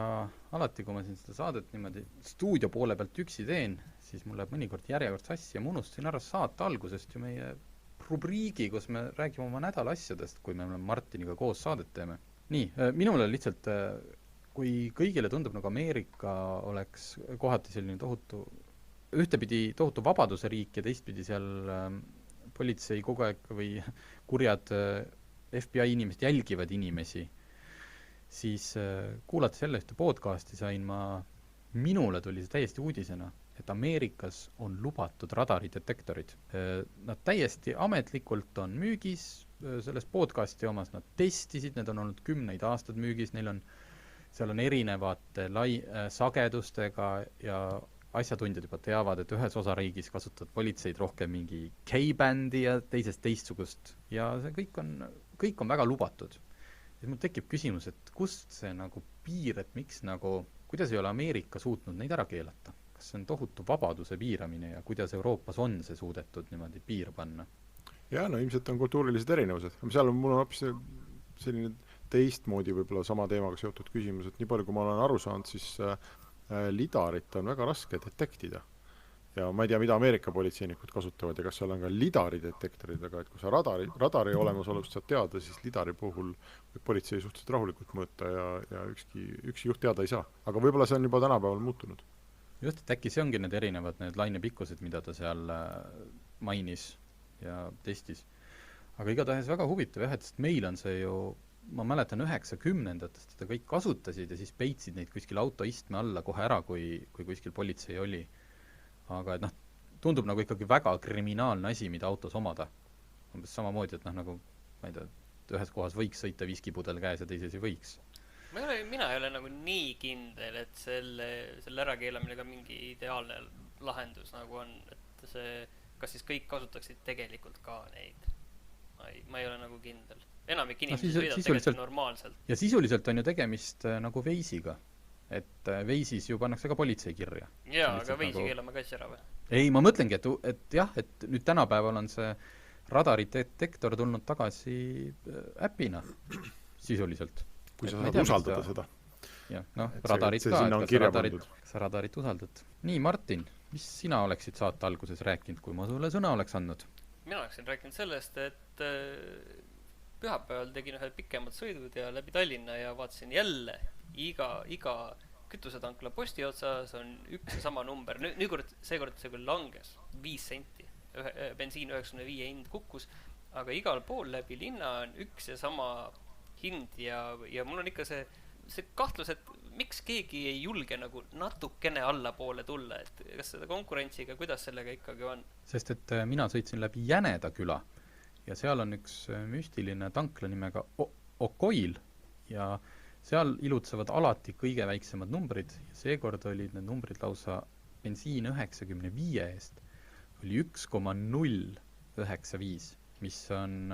[SPEAKER 2] alati, kui ma siin seda saadet niimoodi stuudio poole pealt üksi teen, siis mul läheb mõnikord järjekord sassi ja ma unustasin ära saate algusest ju meie rubriigi, kus me räägime oma nädala asjadest, kui me Martiniga koos saadet teeme. Nii, minule lihtsalt, kui kõigile tundub nagu Ameerika oleks kohati selline ühtepidi tohutu vabaduse riik ja teistpidi seal politsei kogu aeg või kurjad FBI inimesed jälgivad inimesi, siis kuulates jälle ühte podcasti minule tuli see täiesti uudisena, et Ameerikas on lubatud radaridetektorid. Nad täiesti ametlikult on müügis, selles podcasti omas nad testisid, need on olnud 10 aastat müügis, seal on erinevate sagedustega ja asjatundjad juba teavad, et ühes osariigis kasutavad politseid rohkem mingi K-bändi ja teisest teistsugust ja see kõik on väga lubatud. Ja mul tekib küsimus, et kust see piir, et miks kuidas ei ole Ameerika suutnud neid ära keelata? Kas see on tohutu vabaduse piiramine ja kuidas Euroopas on see suudetud niimoodi piir panna?
[SPEAKER 4] Jaa, ilmselt on kultuurilised erinevused. Seal mul on hoopis selline teistmoodi võib-olla sama teemaga seotud küsimus, et nii palju, kui ma olen aru saanud, siis lidarit on väga raske detektida. Ja ma ei tea, mida Ameerika politseinikud kasutavad ja kas seal on ka lidari detektorid, aga et kui sa radari olemasolust saad teada, siis lidari puhul politsei suhteliselt rahulikult mõõta ja üksi juht teada ei saa. Aga võib-olla see on juba tänapäeval muutunud.
[SPEAKER 2] Just, et äkki see ongi need erinevad need lainepikkused, mida ta seal mainis ja testis. Aga igatahes väga huvitav, et meil on see ju, ma mäletan 90-ndatest, seda kõik kasutasid ja siis peitsid neid kuskil autoistme alla kohe ära, kui kuskil politsei oli. Aga et tundub nagu ikkagi väga kriminaalne asi, mida autos omada. Umbes samamoodi, et nagu, ma ei tea, ühes kohas võiks sõita viskipudel käes ja teises ei võiks.
[SPEAKER 3] Mina ei ole nagu nii kindel, et selle ärakeelamine ka mingi ideaalne lahendus nagu on, et see, kas siis kõik kasutaksid tegelikult ka neid. Ma ei ole nagu kindel. Enamik inimesi sõidab tegelikult normaalselt.
[SPEAKER 2] Ja sisuliselt on ju tegemist nagu veisiga. Et veisis ju pannakse ka politsei kirja.
[SPEAKER 3] Jaa, aga veisi keelame ka ära või?
[SPEAKER 2] Ei, ma mõtlengi, et jah, et nüüd tänapäeval on see radaridetektor tulnud tagasi äpina sisuliselt.
[SPEAKER 4] Kui sa saad usaldada seda.
[SPEAKER 2] Jah, radarid ka, kas sa radarit usaldad. Nii, Martin, mis sina oleksid saate alguses rääkinud, kui ma sulle sõna oleks andnud?
[SPEAKER 3] Mina oleksin rääkinud sellest, et pühapäeval tegin ühe pikemad sõidud ja läbi Tallinna ja vaatasin jälle iga kütusetankla posti otsas on üks ja sama number. Seekord see küll langes 5 senti. Bensiin 95 hind kukkus, aga igal pool läbi linna on üks ja sama hind ja mul on ikka see kahtlus, et miks keegi ei julge nagu natukene allapoole tulla, et kas seda konkurentsiga, kuidas sellega ikkagi on?
[SPEAKER 2] Sest et mina sõitsin läbi Jäneda küla ja seal on üks müstiline tankla nimega Okoil ja seal ilutsevad alati kõige väiksemad numbrid ja seekord olid need numbrid lausa bensiin 95 eest oli 1,095, mis on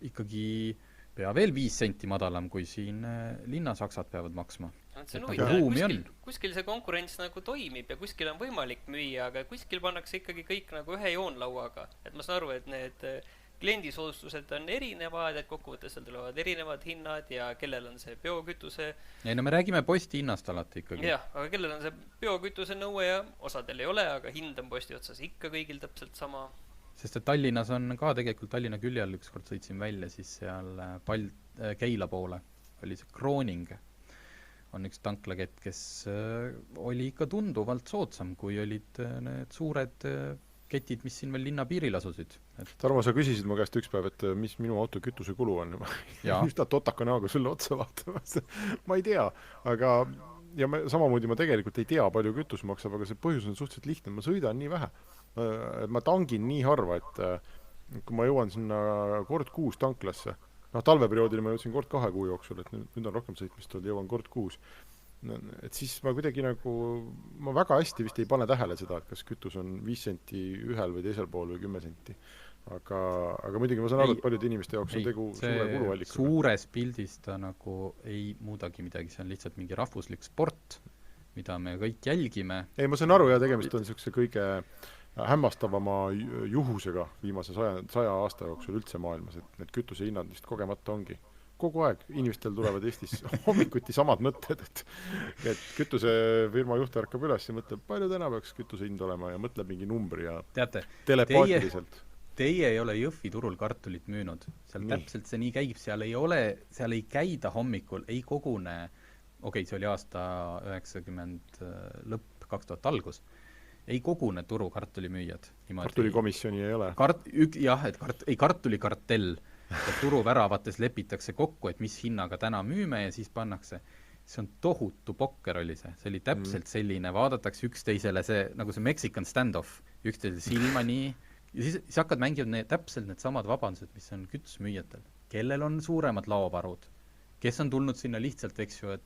[SPEAKER 2] ikkagi pea veel 5 senti madalam, kui siin linnasaksad peavad maksma.
[SPEAKER 3] Kuskil see konkurents nagu toimib ja kuskil on võimalik müüa, aga kuskil pannakse ikkagi kõik nagu ühe joonlauaga. Et ma saan aru, et need kliendisoodustused on erinevad, et kokkuvõttes seal tulevad erinevad hinnad ja kellel on see biokütuse...
[SPEAKER 2] Ei, no me räägime posti hinnast alati ikkagi.
[SPEAKER 3] Jah, aga kellel on see biokütuse nõue ja osadel ei ole, aga hind on posti otsas ikka kõigil täpselt sama.
[SPEAKER 2] Sest et Tallinnas on ka tegelikult Tallinna külje all ükskord sõitsin välja, siis seal Keila poole oli see Krooning. On üks tanklakett, kes oli ikka tunduvalt soodsam, kui olid need suured ketid, mis siin veel linna piiril asusid.
[SPEAKER 4] Tarmo, sa küsisid mu käest üks päev, et mis minu auto kütuse kulu on. Just ta totaka näoga sulle otsa vaatamas. Ma ei tea, aga ja samamoodi ma tegelikult ei tea, palju kütus maksab, aga see põhjus on suhteliselt lihtne, ma sõidan nii vähe. Ma tangin nii harva, et kui ma jõuan sinna kord 6 tanklasse, talveperioodil ma jõudsin kord 2 kuu jooksul, et nüüd on rohkem sõitmist olnud, jõuan kord 6. Et siis ma kuidagi nagu, ma väga hästi vist ei pane tähele seda, et kas kütus on 5 senti ühel või teisel pool või 10 senti. Aga muidugi ma saan aru, et paljude inimeste jaoks on tegu suure kuluallikaga.
[SPEAKER 2] Suures pildis ta nagu ei muudagi midagi, see on lihtsalt mingi rahvuslik sport, mida me kõik jälgime.
[SPEAKER 4] Ei, ma saan aru ja tegemist on sellise kõige hämmastavama juhusega viimase 100 aasta jooksul üldse maailmas, et need kütuse hinnad vist kogemata ongi. Kogu aeg inimestel tulevad Eestis hommikuti samad mõtted, et kütusefirma juht ärkab üles ja mõtleb, palju täna peaks kütuse hind olema ja mõtleb mingi numbri ja
[SPEAKER 2] teate,
[SPEAKER 4] telepaatiliselt.
[SPEAKER 2] Teie ei ole Jõhvi turul kartulit müünud. Seal täpselt see nii käib, seal ei käida hommikul, ei kogune, see oli aasta 90 lõpp, 2000 algus, ei kogune turu kartulimüüjad.
[SPEAKER 4] Kartulikomisjoni ei ole?
[SPEAKER 2] Jah, et kartulikartell. Ja turuväravates lepitakse kokku, et mis hinnaga täna müüme ja siis pannakse. See on tohutu pokker oli see. See oli täpselt selline, vaadatakse üksteisele see, nagu see Mexican standoff, üksteisele silma nii ja siis hakkad mängima täpselt need samad vabandused, mis on kütusmüüjatel. Kellel on suuremad laovarud? Kes on tulnud sinna lihtsalt, eks ju, et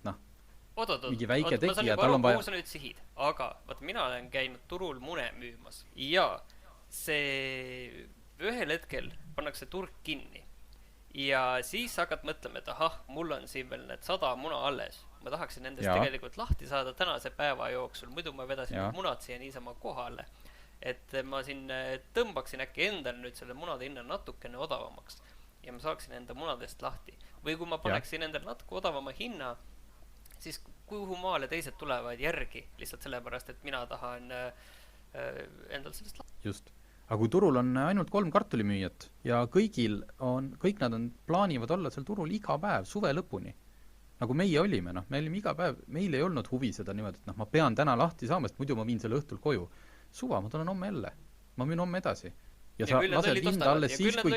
[SPEAKER 2] mingi väike tegija, tal on vaja...
[SPEAKER 3] Kuhu sa nüüd sihid, aga mina olen käinud turul mune müümas ja see ühel hetkel pannakse turg kinni ja siis hakkad mõtlema, et mul on siin veel need 100 muna alles. Ma tahaksin nendest tegelikult lahti saada tänase päeva jooksul, muidu ma vedasin need munad siia niisama kohale. Et ma siin tõmbaksin äkki endal nüüd selle munade hinna natukene odavamaks ja ma saaksin enda munadest lahti. Või kui ma paneksin endal natuke odavama hinna, siis kuhu maale teised tulevad järgi lihtsalt sellepärast, et mina tahan endal sellest lahti.
[SPEAKER 2] Just. Aga kui turul on ainult 3 kartulimüüjat ja kõik nad plaanivad olla seal turul iga päev, suve lõpuni. Nagu meie olime, me olime iga päev, meil ei olnud huvi seda niimoodi, et ma pean täna lahti saama, sest muidu ma viin selle õhtul koju. Suva, ma tulen homme jälle. Ma müün homme edasi.
[SPEAKER 3] Ja sa lased hinda alles siis, kui...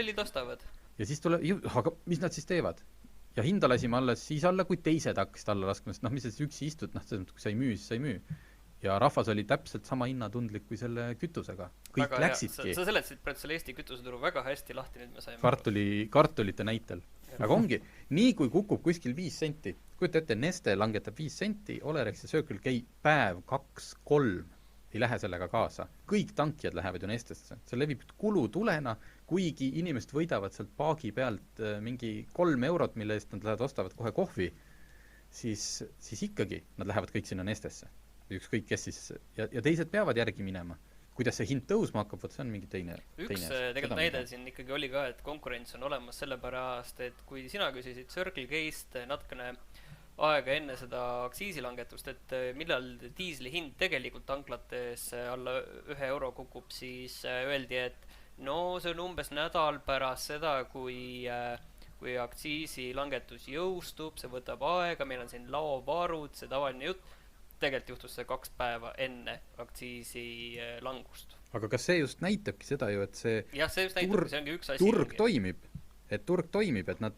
[SPEAKER 2] Ja siis tuleb... Aga mis nad siis teevad? Ja hinda lasime alles siis alla, kui teised hakkasid alla laskma, sest mis sa üksi istud, kui sa ei müü, siis sa ei müü. ja rahvas oli täpselt sama hinnatundlik kui selle kütusega. Kõik
[SPEAKER 3] väga
[SPEAKER 2] läksidki
[SPEAKER 3] hea. Sa seletasid praegu selle Eesti kütuseturu väga hästi lahti, nüüd me saime
[SPEAKER 2] kartulite näitel. Aga ongi, nii kui kukub kuskil 5 senti, kujuta ette, Neste langetab 5 senti, Olerex ja Circle K päev 2-3 ei lähe sellega kaasa. Kõik tankijad lähevad ju Nestesse. See levib kulutulena, kuigi inimesed võidavad sealt paagi pealt mingi 3 eurot, mille eest nad lähevad ostavad kohe kohvi, siis ikkagi nad lähevad kõik sinna Nestesse. Ükskõik kes siis, ja teised peavad järgi minema. Kuidas see hind tõusma hakkab, võt see on mingi teine.
[SPEAKER 3] Üks tegelikult näide siin ikkagi oli ka, et konkurents on olemas sellepärast, et kui sina küsisid Circle K-st natukene aega enne seda aktsiisilangetust, et millal diisli hind tegelikult tanklates alla 1 euro kukub, siis öeldi, et no see on umbes nädal pärast seda, kui aktsiisilangetus jõustub, see võtab aega, meil on siin laovarud, see tavaline jutt. Tegelikult juhtus see 2 päeva enne aktsiisi langust.
[SPEAKER 2] Aga kas see just näitabki seda ju, et see turg toimib, et nad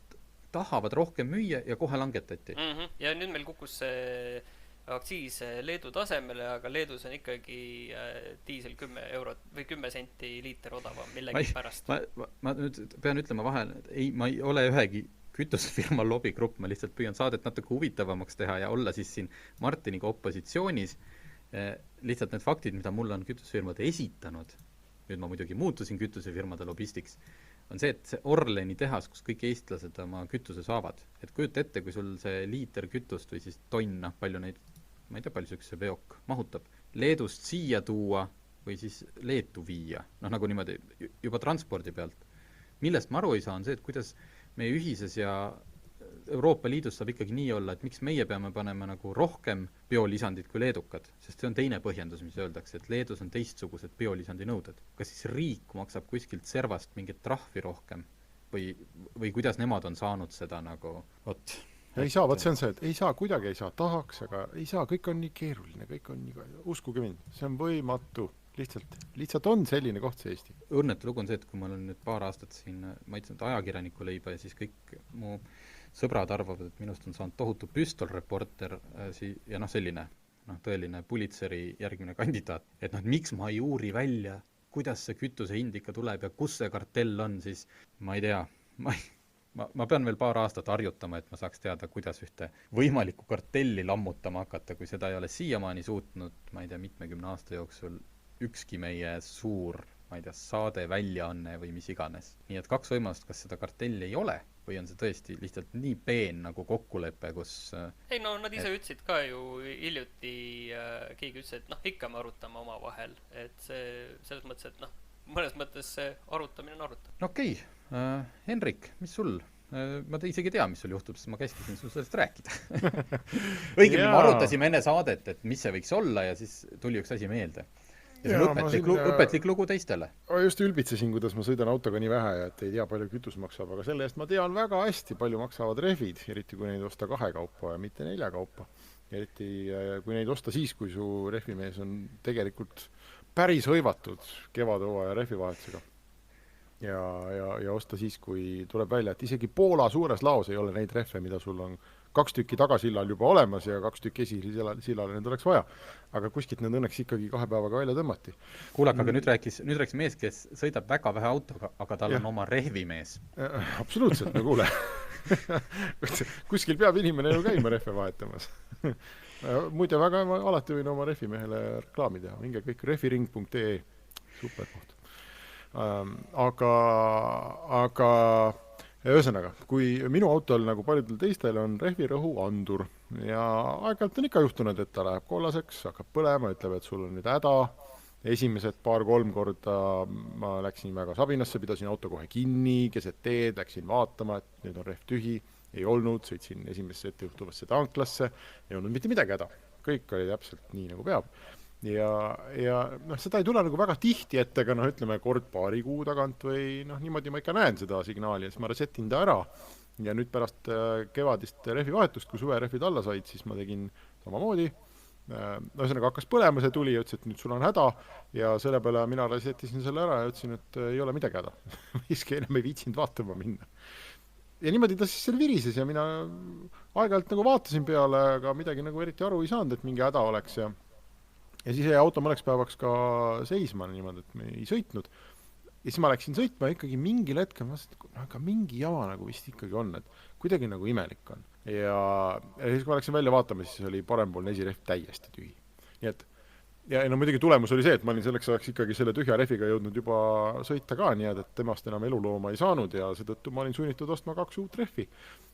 [SPEAKER 2] tahavad rohkem müüa ja kohe langetati.
[SPEAKER 3] Ja nüüd meil kukkus see aktsiis Leedu tasemele, aga Leedus on ikkagi diisel 10 eurot või 10 senti liiter odavam millegi pärast.
[SPEAKER 2] Ma nüüd pean ütlema vahel, et ma ei ole ühegi kütusefirma lobigrupp, ma lihtsalt püüan saadet natuke huvitavamaks teha ja olla siis siin Martiniga opositsioonis. Lihtsalt need faktid, mida mulle on kütusefirmad esitanud, nüüd ma muidugi muutusin kütusefirmade lobistiks, on see, et see Orleni tehas, kus kõik eestlased oma kütuse saavad. Et kujuta ette, kui sul see liiter kütust või siis tonn, palju neid, ma ei tea, palju see veok mahutab, Leedust siia tuua või siis Leetu viia, nagu niimoodi juba transpordi pealt. Millest ma aru ei saa, on see, et kuidas meie ühises ja Euroopa Liidus saab ikkagi nii olla, et miks meie peame panema nagu rohkem biolisandid kui leedukad, sest see on teine põhjendus, mis öeldakse, et Leedus on teistsugused biolisandi nõuded. Kas siis riik maksab kuskilt servast mingit trahvi rohkem või kuidas nemad on saanud seda nagu,
[SPEAKER 4] Ei saa, see on see, et ei saa, kuidagi ei saa, tahaks, aga ei saa, kõik on nii keeruline, kõik on nii, uskuge mind, see on võimatu. Lihtsalt on selline koht see Eesti.
[SPEAKER 2] Õnnetu lugu on see, et kui ma olen nüüd paar aastat siin maitsenud ajakirjaniku leiba ja siis kõik mu sõbrad arvavad, et minust on saanud tohutu püstolreporter ja selline tõeline Pulitzeri järgmine kandidaat, et miks ma ei uuri välja, kuidas see kütuse hind ikka tuleb ja kus see kartell on, siis ma ei tea, ma pean veel paar aastat harjutama, et ma saaks teada, kuidas ühte võimalikku kartelli lammutama hakata, kui seda ei ole siiamaani suutnud, ma ei tea, mitmekümne aasta jooksul ükski meie suur, ma ei tea, saade, väljaanne või mis iganes. Nii et 2 võimalust, kas seda kartelli ei ole või on see tõesti lihtsalt nii peen nagu kokkulepe, kus
[SPEAKER 3] ei nad ise ütlesid ka ju hiljuti, keegi ütles, et ikka me arutame oma vahel, et see selles mõttes, et mõnes mõttes see arutamine on arutamine.
[SPEAKER 2] Okei, Henrik, mis sul? Ma isegi tea, mis sul juhtub, sest ma käskisin sul sellest rääkida. Õigemini me arutasime enne saadet, et mis see võiks olla ja siis tuli üks asi meelde. Ja see on õpetlik lugu teistele.
[SPEAKER 4] Just ülbitsesin, kuidas ma sõidan autoga nii vähe, et ei tea, palju kütus maksab, aga selle eest ma tean väga hästi, palju maksavad rehvid, eriti kui neid osta 2 kaupa ja mitte 4 kaupa. Eriti kui neid osta siis, kui su rehvimees on tegelikult päris hõivatud kevadhooaja rehvivahetusega. Ja osta siis, kui tuleb välja, et isegi Poola suures laos ei ole neid rehve, mida sul on 2 tükki tagasillal juba olemas ja 2 tükki esisillal need oleks vaja. Aga kuskilt need õnneks ikkagi 2 päevaga välja tõmmati.
[SPEAKER 2] Kuulak, aga nüüd rääkis mees, kes sõidab väga vähe autoga, aga tal on oma rehvimees.
[SPEAKER 4] Absoluutselt, no kuule. Kuskil peab inimene ju käima rehve vahetamas. Muide, väga alati võin oma rehvimehele reklaami teha. Minge kõik refiring.ee. Super koht. Aga ühesõnaga, kui minu autol nagu paljudel teistel on rehvirõhu andur ja aeg-ajalt on ikka juhtunud, et ta läheb kollaseks, hakkab põlema, ütleb, et sul on nüüd häda. Esimesed 2-3 korda ma läksin väga sabinasse, pidasin auto kohe kinni, keset teed, läksin vaatama, et nüüd on rehv tühi, ei olnud, sõitsin esimesse ettejuhtuvasse tanklasse, ei olnud mitte midagi häda. Kõik oli täpselt nii nagu peab. Ja seda ei tule nagu väga tihti ette, aga ütleme kord paari kuu tagant või niimoodi ma ikka näen seda signaali ja siis ma resetin ta ära ja nüüd pärast kevadist rehvivahetust, kui suverehvid alla said, siis ma tegin samamoodi. Ühesõnaga hakkas põlema, see tuli ja ütles, et nüüd sul on häda ja selle peale mina resetisin selle ära ja ütlesin, et ei ole midagi häda. Iski enam ei viitsinud vaatama minna. Ja niimoodi ta siis seal virises ja mina aeg-ajalt nagu vaatasin peale, aga midagi nagu eriti aru ei saanud, et mingi häda oleks ja ja siis jäi auto mõneks päevaks ka seisma niimoodi, et me ei sõitnud. Ja siis ma läksin sõitma ikkagi mingil hetkel, ma mõtlesin, et aga mingi jama nagu vist ikkagi on, et kuidagi nagu imelik on. Ja siis kui ma läksin välja vaatama, siis oli parempoolne esirehv täiesti tühi. Nii et ja no muidugi tulemus oli see, et ma olin selleks ajaks ikkagi selle tühja rehviga jõudnud juba sõita ka, nii et temast enam elulooma ei saanud ja seetõttu ma olin sunnitud ostma 2 uut rehvi.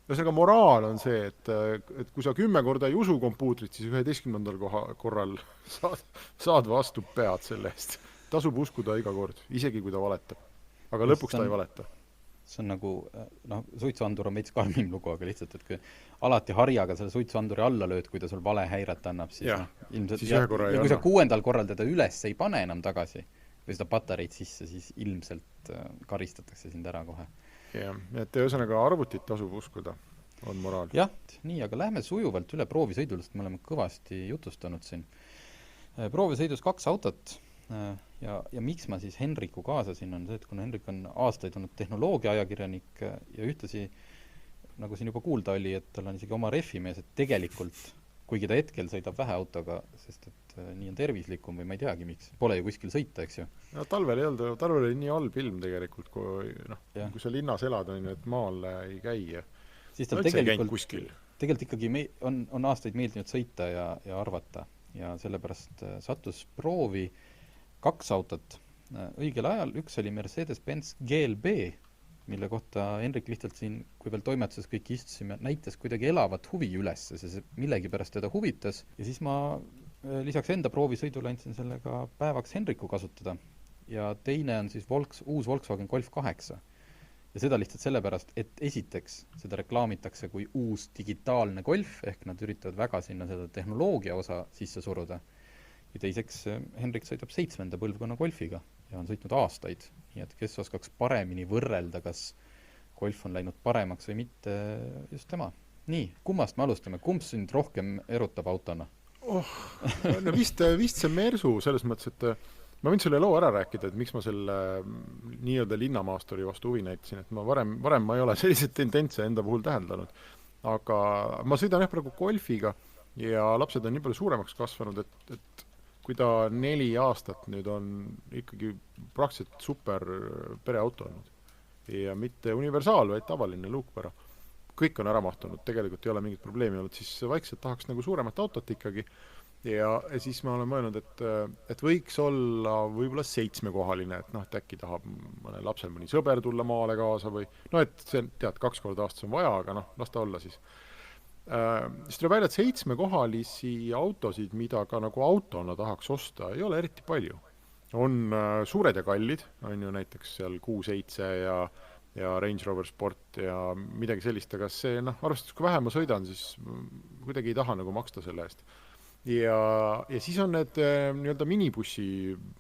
[SPEAKER 4] Ühesõnaga moraal on see, et kui sa 10 korda ei usu kompuutrit, siis 11. korral saad vastu pead selle eest. Tasub uskuda iga kord, isegi kui ta valetab. Aga lõpuks ta ei valeta.
[SPEAKER 2] See on nagu, suitsuandur on veits karmim lugu, aga lihtsalt, et kui alati harjaga selle suitsuanduri alla lööd, kui ta sul vale häiret annab, siis ilmselt,
[SPEAKER 4] siis
[SPEAKER 2] ja kui sa 6. korral teda üles ei pane enam tagasi või seda patareid sisse, siis ilmselt karistatakse sind ära kohe.
[SPEAKER 4] Jah, et ühesõnaga arvutit tasub uskuda, on moraal.
[SPEAKER 2] Jah, nii, aga lähme sujuvalt üle proovisõidulust, me oleme kõvasti jutustanud siin. Proovisõidus 2 autot ja miks ma siis Henriku kaasasin on see, et kuna Henrik on aastaid olnud tehnoloogia ajakirjanik ja ühtlasi, nagu siin juba kuulda oli, et tal on isegi oma refimees, et tegelikult, kuigi ta hetkel sõidab vähe autoga, sest et nii on tervislikum või ma ei teagi miks, pole ju kuskil sõita, eks ju.
[SPEAKER 4] No talvel ei olnud, talvel oli nii halb ilm tegelikult, kui sa linnas elad, on, et maal ei käi ja
[SPEAKER 2] siis tal tegelikult ikkagi on aastaid meeldinud sõita ja arvata ja sellepärast sattus proovi 2 autot õigel ajal, üks oli Mercedes-Benz GLB, mille kohta Henrik lihtsalt siin, kui veel toimetuses kõik istusime, näitas kuidagi elavat huvi üles, see millegi pärast teda huvitas ja siis ma lisaks enda proovisõidule andsin sellega päevaks Henriku kasutada ja teine on siis uus Volkswagen Golf 8 ja seda lihtsalt sellepärast, et esiteks seda reklaamitakse kui uus digitaalne Golf, ehk nad üritavad väga sinna seda tehnoloogia osa sisse suruda ja teiseks Henrik sõidab 7. põlvkonna Golfiga ja on sõitnud aastaid, nii et kes oskaks paremini võrrelda, kas Golf on läinud paremaks või mitte, just tema. Nii, kummast me alustame? Kumb sind rohkem erutab autona?
[SPEAKER 4] No vist see Mersu selles mõttes, et ma võin selle loo ära rääkida, et miks ma selle nii-öelda linnamaasturi vastu huvi näitasin, et ma varem ma ei ole selliseid tendentse enda puhul täheldanud, aga ma sõidan praegu Golfiga ja lapsed on nii palju suuremaks kasvanud, et kui ta 4 aastat nüüd on ikkagi praktiliselt super pereauto olnud ja mitte universaal, vaid tavaline luukpära. Kõik on ära mahtunud, tegelikult ei ole mingit probleemi olnud, siis vaikselt tahaks nagu suuremat autot ikkagi ja siis ma olen mõelnud, et võiks olla võib-olla 7-kohaline, et et äkki tahab mõne lapsel mõni sõber tulla maale kaasa või et see, tead, 2 korda aastas on vaja, aga las ta olla siis. Siis tuleb välja, et 7-kohalisi autosid, mida ka nagu autona tahaks osta, ei ole eriti palju. On suured ja kallid, on ju näiteks seal Q7 ja Range Rover Sport ja midagi sellist, aga see, arvestades, kui vähe ma sõidan, siis kuidagi ei taha nagu maksta selle eest. Ja siis on need nii-öelda minibussi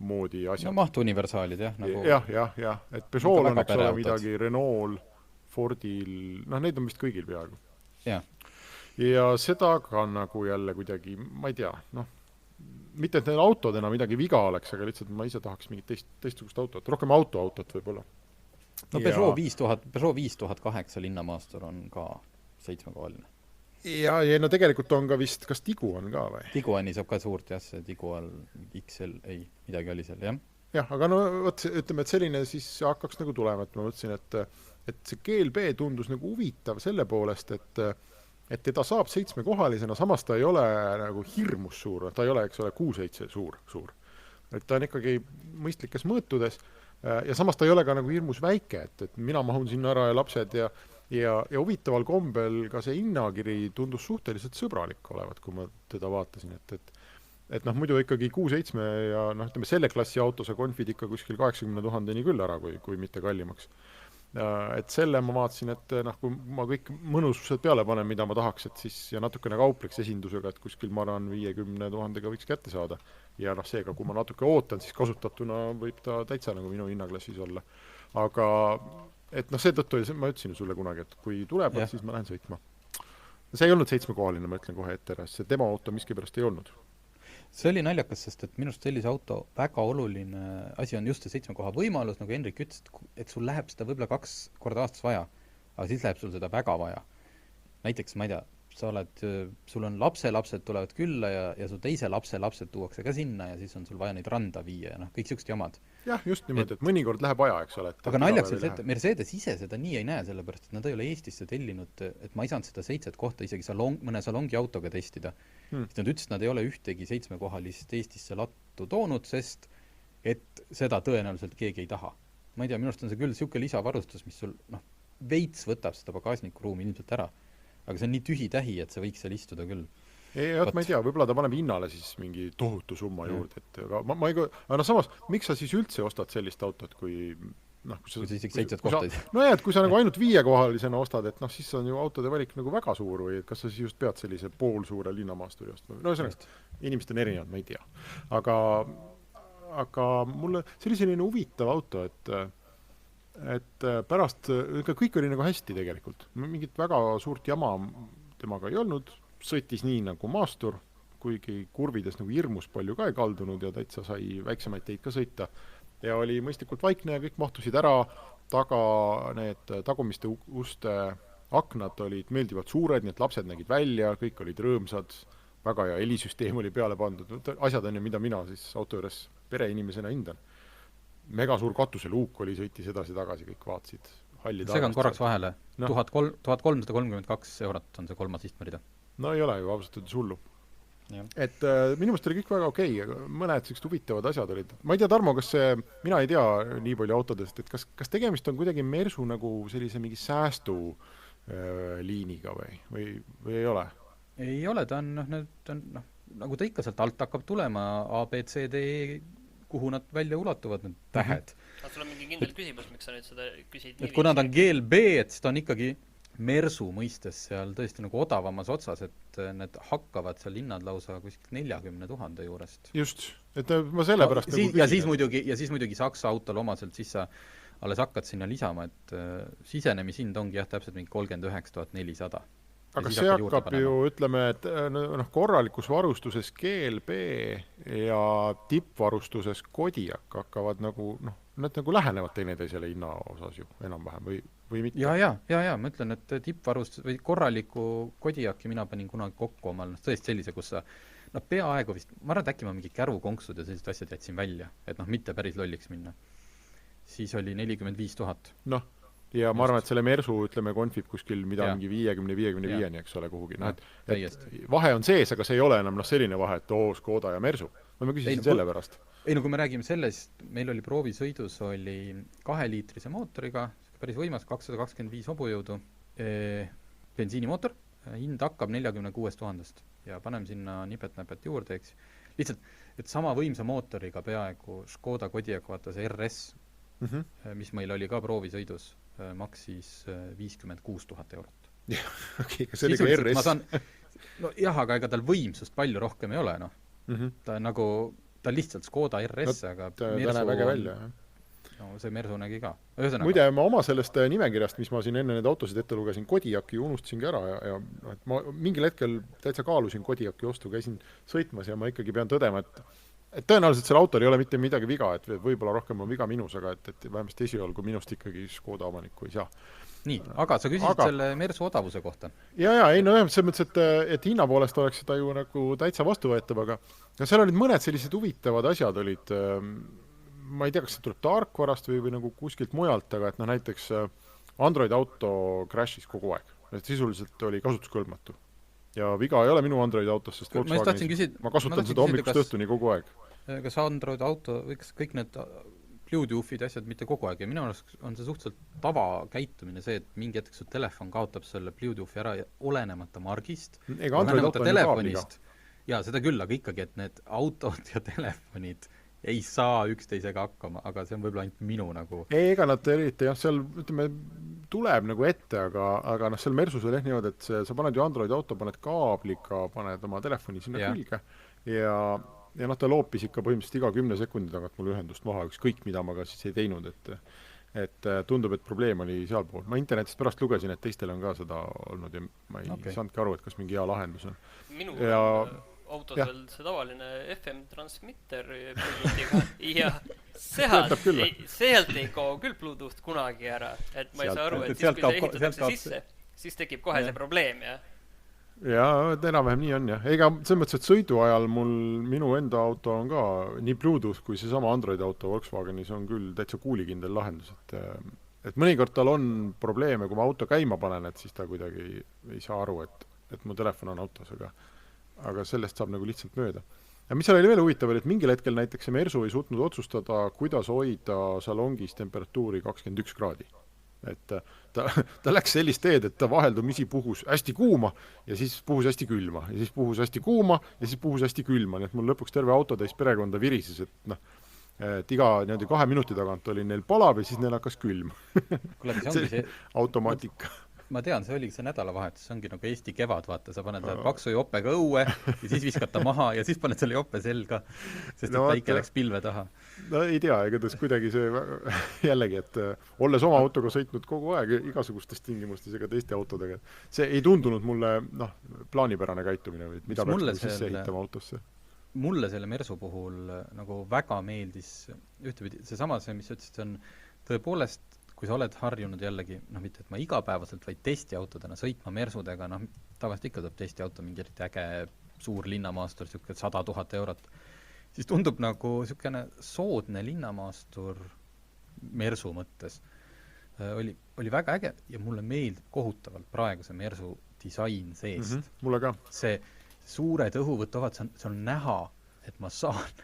[SPEAKER 4] moodi asjad.
[SPEAKER 2] No mahtuniversaalid, jah. Nagu
[SPEAKER 4] jah, et Peugeot on eks ole midagi, Renault, Fordil, neid on vist kõigil peaaegu. Ja seda ka nagu jälle kuidagi, ma ei tea, mitte et need autodena midagi viga oleks, aga lihtsalt ma ise tahaks mingit teistsugust autot, rohkem autot võib-olla.
[SPEAKER 2] No Peugeot 5008 linnamaastur on ka 7-kohaline.
[SPEAKER 4] Ja no tegelikult on ka vist, kas Tiguan ka või?
[SPEAKER 2] Tiguani saab ka suurt, jah, see Tiguan XL, ei, midagi oli seal, jah.
[SPEAKER 4] Jah, aga ütleme, et selline siis hakkaks nagu tulema, et ma mõtlesin, et see GLB tundus nagu huvitav selle poolest, et teda saab 7-kohalisena, samas ta ei ole nagu hirmus suur, ta ei ole, eks ole, Q7 suur. Et ta on ikkagi mõistlikes mõõtudes ja samas ta ei ole ka nagu hirmus väike, et mina mahun sinna ära ja lapsed ja huvitaval kombel ka see hinnakiri tundus suhteliselt sõbralik olevat, kui ma teda vaatasin, et muidu ikkagi Q7 ja ütleme selle klassi auto sa konfid ikka kuskil 80 000 küll ära, kui mitte kallimaks. Et selle ma vaatasin, et kui ma kõik mõnusused peale panen, mida ma tahaks, et siis ja natukene kaupleks esindusega, et kuskil ma arvan 50 000 võiks kätte saada. Ja seega, kui ma natuke ootan, siis kasutatuna võib ta täitsa nagu minu hinnaklassis olla. Aga et seetõttu ma ütlesin sulle kunagi, et kui tuleb, siis ma lähen sõitma. See ei olnud 7-kohaline, ma ütlen kohe ette ära, see tema auto miskipärast ei olnud.
[SPEAKER 2] See oli naljakas, sest et minust sellise auto väga oluline asi on just see 7-koha võimalus, nagu Henrik ütles, et sul läheb seda võib-olla 2 korda aastas vaja, aga siis läheb sul seda väga vaja. Näiteks, ma ei tea, sa oled, sul on lapselapsed tulevad külla ja su teise lapselapsed tuuakse ka sinna ja siis on sul vaja neid randa viia ja noh, kõik siuksed jamad.
[SPEAKER 4] Jah, just niimoodi, et mõnikord läheb aja, eks ole.
[SPEAKER 2] Aga naljaks on see, et Mercedes ise seda nii ei näe, sellepärast, et nad ei ole Eestisse tellinud, et ma ei saanud seda 7 kohta isegi mõne salongi autoga testida. Nad ütlesid, et nad ei ole ühtegi 7-kohalist Eestisse lattu toonud, sest et seda tõenäoliselt keegi ei taha. Ma ei tea, minu arust on see küll siuke lisavarustus, mis sul veits võtab seda pagasnikuruumi ilmselt ära. Aga see on nii tühi-tähi, et see võiks seal istuda küll.
[SPEAKER 4] Ma ei tea, võib-olla ta paneb hinnale siis mingi tohutu summa juurde, et aga samas, miks sa siis üldse ostad sellist autot, kui
[SPEAKER 2] kui sa isegi 7 kohta
[SPEAKER 4] kui sa nagu ainult 5-kohalisena ostad, et siis on ju autode valik nagu väga suur või kas sa siis just pead sellise poolsuure linnamaasturi ostma. Inimesed on erinevad, ma ei tea. Aga mulle, see oli selline huvitav auto, et pärast, kõik oli nagu hästi tegelikult. Mingit väga suurt jama temaga ei olnud, sõitis nii nagu maastur, kuigi kurvides nagu hirmus palju ka ei kaldunud ja täitsa sai väiksemaid teid ka sõita. Ja oli mõistlikult vaikne ja kõik mahtusid ära, taga need tagumiste uste aknad olid meeldivalt suured, nii et lapsed nägid välja, kõik olid rõõmsad, väga hea helisüsteem oli peale pandud. Asjad on ju, mida mina siis auto juures pereinimesena hindan. Mega suur katuseluuk oli, sõitis edasi-tagasi, kõik vaatasid halli
[SPEAKER 2] tagast. See on korraks vahele. 1332 eurot on see 3. istmerida.
[SPEAKER 4] No ei ole ju ausalt öeldes hullu. Et minu meelest oli kõik väga okei, aga mõned sellised huvitavad asjad olid. Ma ei tea, Tarmo, kas see, mina ei tea nii palju autodest, et kas tegemist on kuidagi Mersu nagu sellise mingi säästu liiniga või ei ole?
[SPEAKER 2] Ei ole, ta on, nagu ta ikka sealt alt hakkab tulema, A, B, C, D, kuhu nad välja ulatuvad, need tähed.
[SPEAKER 3] Aga sul on mingi kindel küsimus, miks sa nüüd seda küsid?
[SPEAKER 2] Et kuna ta on GLB, et siis ta on ikkagi Mersu mõistes seal tõesti nagu odavamas otsas, et need hakkavad seal hinnad lausa kuskilt 40 000 juurest.
[SPEAKER 4] Just, et ma sellepärast
[SPEAKER 2] ja siis muidugi Saksa autol omaselt siis sa alles hakkad sinna lisama, et sisenemishind ongi jah täpselt mingi 39 400.
[SPEAKER 4] Aga see hakkab ju, ütleme, et korralikus varustuses GLB ja tippvarustuses Kodiaq hakkavad nagu, nad nagu lähenevad teineteisele hinna osas ju enam-vähem või mitte?
[SPEAKER 2] Ja, ma ütlen, et tippvarustus või korraliku Kodiaqi mina panin kunagi kokku omal, tõesti sellise, kus sa peaaegu vist, ma arvan, et äkki ma mingi kärukonksud ja sellised asjad jätsin välja, et mitte päris lolliks minna. Siis oli 45 000.
[SPEAKER 4] Ja ma arvan, et selle Mersu, ütleme, konfib kuskil mingi 50-55, eks ole, kuhugi. Et vahe on sees, aga see ei ole enam selline vahe, et Škoda ja Mersu. Ma küsisin selle pärast.
[SPEAKER 2] Ei, kui me räägime sellest, meil oli proovisõidus oli 2-liitrise mootoriga, päris võimas, 225 hobujõudu, bensiinimootor, hind hakkab 46 000 ja paneme sinna nipet-näpet juurde, eks. Lihtsalt, et sama võimsa mootoriga peaaegu Škoda Kodiaq, vaata see RS, mis meil oli ka proovisõidus, maksis 56 000 eurot.
[SPEAKER 4] Okei, kas see oli ka RS?
[SPEAKER 2] Jah, aga ega tal võimsust palju rohkem ei ole, Ta nagu, ta lihtsalt Škoda RS, aga
[SPEAKER 4] ta näeb äge välja,
[SPEAKER 2] see Mersu nägi ka.
[SPEAKER 4] Muide, ma oma sellest nimekirjast, mis ma siin enne need autosid ette lugesin, Kodiaqi unustasingi ära ja ma mingil hetkel täitsa kaalusin Kodiaqi ostu, käisin sõitmas ja ma ikkagi pean tõdema, et tõenäoliselt selle autol ei ole mitte midagi viga, et võib-olla rohkem on viga minus, aga et vähemasti esialgu minust ikkagi Škoda omanikku ei saa.
[SPEAKER 2] Nii, aga sa küsisid selle Mersu odavuse kohta.
[SPEAKER 4] Ei, selles mõttes, et hinna poolest oleks seda ju nagu täitsa vastuvõetav, aga seal olid mõned sellised huvitavad asjad olid, ma ei tea, kas see tuleb tarkvarast või nagu kuskilt mujalt, aga et näiteks Android auto crashis kogu aeg. Et sisuliselt oli kasutuskõlbmatu. Ja viga ei ole minu Android autos, sest ma kasutan seda hommikust õhtuni kogu aeg.
[SPEAKER 2] Kas Android auto, võiks kõik need Bluetoothid asjad mitte kogu aeg ja minu arust on see suhteliselt tavakäitumine see, et mingi hetk su telefon kaotab selle Bluetoothi ära olenemata margist, olenemata telefonist. Ja seda küll, aga ikkagi, et need autod ja telefonid ei saa üksteisega hakkama, aga see on võib-olla ainult minu nagu...
[SPEAKER 4] Ega nad eriti, seal ütleme, tuleb nagu ette, aga seal Mersus oli niimoodi, et sa paned ju Android auto, paned kaabliga, paned oma telefoni sinna külge ja ta loopis ikka põhimõtteliselt iga 10 sekundi tagant mul ühendust maha, ükskõik mida ma ka siis ei teinud, et tundub, et probleem oli sealpool. Ma internetist pärast lugesin, et teistel on ka seda olnud ja ma ei saanudki aru, et kas mingi hea lahendus on.
[SPEAKER 3] Minu autos veel see tavaline FM transmitter ja sealt ei kao küll Bluetooth kunagi ära, et ma ei saa aru, et siis kui see ehitatakse sisse, siis tekib kohe see probleem, jah.
[SPEAKER 4] Jaa, enam-vähem nii on jah. Ega selles mõttes, et sõidu ajal minu enda auto on ka nii Bluetooth kui see sama Android auto Volkswagenis on küll täitsa kuulikindel lahendus, et mõnikord tal on probleeme, kui ma auto käima panen, et siis ta kuidagi ei saa aru, et mu telefon on autos, aga sellest saab nagu lihtsalt mööda. Ja mis seal oli veel huvitav, et mingil hetkel näiteks see Mersu ei suutnud otsustada, kuidas hoida salongis temperatuuri 21 kraadi. Et ta läks sellist teed, et ta vaheldumisi puhus hästi kuuma ja siis puhus hästi külma ja siis puhus hästi kuuma ja siis puhus hästi külma, nii et mul lõpuks terve auto täis perekonda virises, et iga 2 minuti tagant oli neil palav ja siis neil hakkas külm.
[SPEAKER 2] Kuule, see ongi see
[SPEAKER 4] automaatika.
[SPEAKER 2] Ma tean, see oligi see nädalavahetus, see ongi nagu Eesti kevad, vaata, sa paned paksu jopega õue ja siis viskad ta maha ja siis paned selle jope selga, sest päike läks pilve taha.
[SPEAKER 4] No ei tea, igatahes kuidagi see jällegi, et olles oma autoga sõitnud kogu aeg igasugustes tingimustes ega teiste autodega, see ei tundunud mulle plaanipärane käitumine, mida peaks sisse ehitama autosse.
[SPEAKER 2] Mulle selle Mersu puhul nagu väga meeldis ühtepidi, seesama see, mis ütlesid, see on tõepoolest, kui sa oled harjunud jällegi, mitte et ma igapäevaselt, vaid testiautodena sõitma Mersudega, tavaliselt ikka tuleb testiauto mingi äge suur linnamaastur, 100 000 eurot, siis tundub nagu niisugune soodne linnamaastur Mersu mõttes. Oli väga äge ja mulle meeldib kohutavalt praegu see Mersu disain seest.
[SPEAKER 4] Mulle ka.
[SPEAKER 2] See suured õhuvõtuvad, see on näha, et ma saan.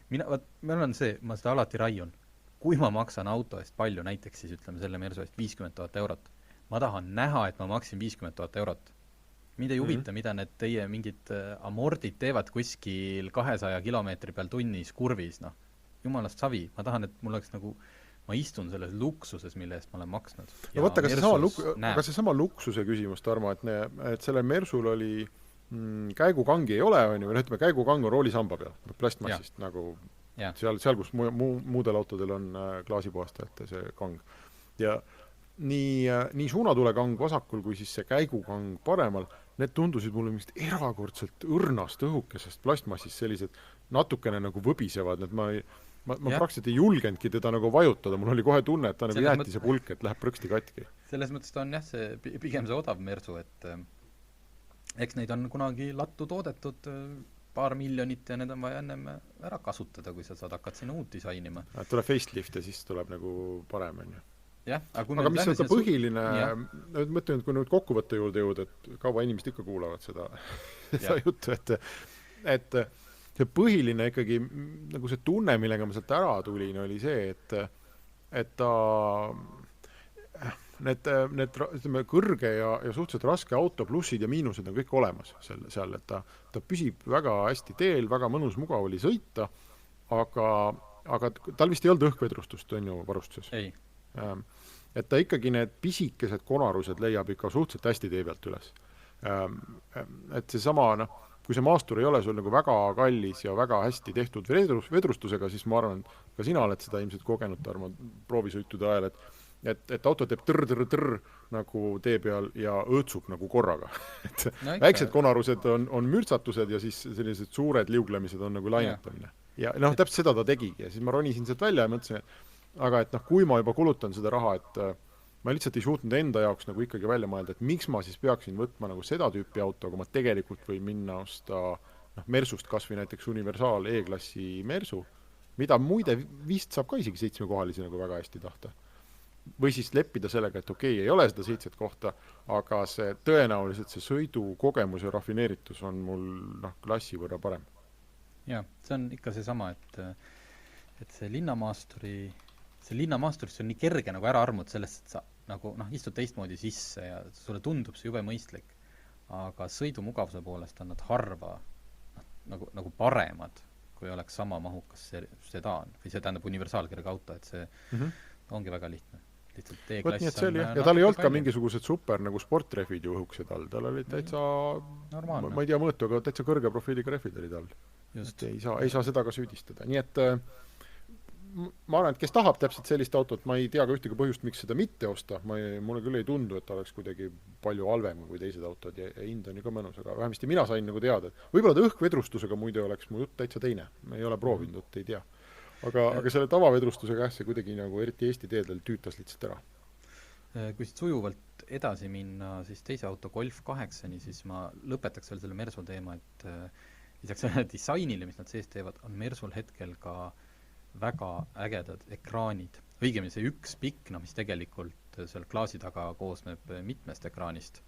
[SPEAKER 2] Meil on see, ma seda alati raiun. Kui ma maksan auto eest palju, näiteks siis ütleme selle Mersu eest 50 000 eurot, ma tahan näha, et ma maksin 50 000 eurot. Mind ei huvita, mida need teie mingid amordid teevad kuskil 200 kilomeetri peal tunnis kurvis, jumalast savi. Ma tahan, et mul oleks nagu, ma istun selles luksuses, mille eest ma olen maksnud.
[SPEAKER 4] No võtta, aga see sama luksuse küsimus, Tarmo, et selle Mersul oli käigukangi ei ole, ütleme, käigukang on roolisamba peal, plastmassist, nagu seal, kus muudel autodel on klaasipuhastajate see kang. Ja nii suunatulekang vasakul kui siis see käigukang paremal, need tundusid mulle mingist erakordselt õrnast õhukesest plastmassist, sellised natukene nagu võbisevad, et ma praktiliselt ei julgenudki teda nagu vajutada, mul oli kohe tunne, et ta nagu jäeti see pulk, et läheb prõksti katki.
[SPEAKER 2] Selles mõttes ta on see pigem see odav Mersu, et eks neid on kunagi lattu toodetud paar miljonit ja need on vaja ennem ära kasutada, kui sa saad hakata sinna uut disainima. Tuleb facelift ja siis tuleb nagu parem, on ju. Jah, aga mis on ka põhiline, mõtlen, et kui nüüd kokkuvõtte juurde jõud, et kaua inimesed ikka kuulavad seda juttu, et see põhiline ikkagi, nagu see tunne, millega ma sealt ära tulin, oli see, et ta need ütleme, kõrge ja suhteliselt raske auto plussid ja miinused on kõik olemas seal, et ta püsib väga hästi teel, väga mõnus, mugav oli sõita, aga tal vist ei olnud õhkvedrustust, on ju, varustuses. Ei.
[SPEAKER 4] Et ta ikkagi need pisikesed konarused leiab ikka suhteliselt hästi tee pealt üles. Et see sama, kui see maastur ei ole sul nagu väga kallis ja väga hästi tehtud vedrustusega, siis ma arvan, ka sina oled seda ilmselt kogenud, Tarmo, proovisõitude ajal, et auto teeb trrr nagu tee peal ja õõtsub nagu korraga. Väiksed konarused on mürtsatused ja siis sellised suured liuglemised on nagu lainetamine. Ja täpselt seda ta tegigi ja siis ma ronisin sealt välja ja mõtlesin, aga et kui ma juba kulutan seda raha, et ma lihtsalt ei suutnud enda jaoks nagu ikkagi välja mõelda, et miks ma siis peaksin võtma nagu seda tüüpi auto, aga ma tegelikult võin minna osta Mersust kas või näiteks universaal E-klassi Mersu, mida muide vist saab ka isegi 7-kohalisi nagu väga hästi tahta. Või siis leppida sellega, et okei, ei ole seda 7 kohta, aga see tõenäoliselt see sõidukogemus ja rafineeritus on mul klassi võrra parem.
[SPEAKER 2] Jaa, see on ikka see sama, et see linnamaasturist on nii kerge nagu ära armud sellest, et sa nagu istud teistmoodi sisse ja sulle tundub see jube mõistlik, aga sõidumugavuse poolest on nad harva nagu paremad, kui oleks sama mahukas sedaan või see tähendab universaalkerge auto, et see ongi väga lihtne.
[SPEAKER 4] Võt nii, et see oli, ja tal ei olnud ka mingisugused super nagu sportrehvid ju õhuksed all, tal oli täitsa normaalne. Ma ei tea mõõtu, aga täitsa kõrge profiiliga rehvid oli tal. Ei saa seda ka süüdistada. Nii et ma arvan, et kes tahab täpselt sellist autot, ma ei tea ka ühtegi põhjust, miks seda mitte osta. Mulle küll ei tundu, et ta oleks kuidagi palju halvem kui teised autod ja hind on ju ka mõnus, aga vähemasti mina sain nagu teada, et võib-olla ta õhkvedrustusega muide oleks mu jutt täitsa teine. Ma ei ole proovinud, ei tea. Aga selle tavavedrustusega see kuidagi nagu eriti Eesti teedel tüütas lihtsalt ära.
[SPEAKER 2] kui siit sujuvalt edasi minna siis teise auto Golf 8-ni, siis ma lõpetaks veel selle Mersu teema, et lisaks sellele disainile, mis nad sees teevad, on Mersul hetkel ka väga ägedad ekraanid. Õigemini see üks pikk, mis tegelikult seal klaasi taga koosneb mitmest ekraanist.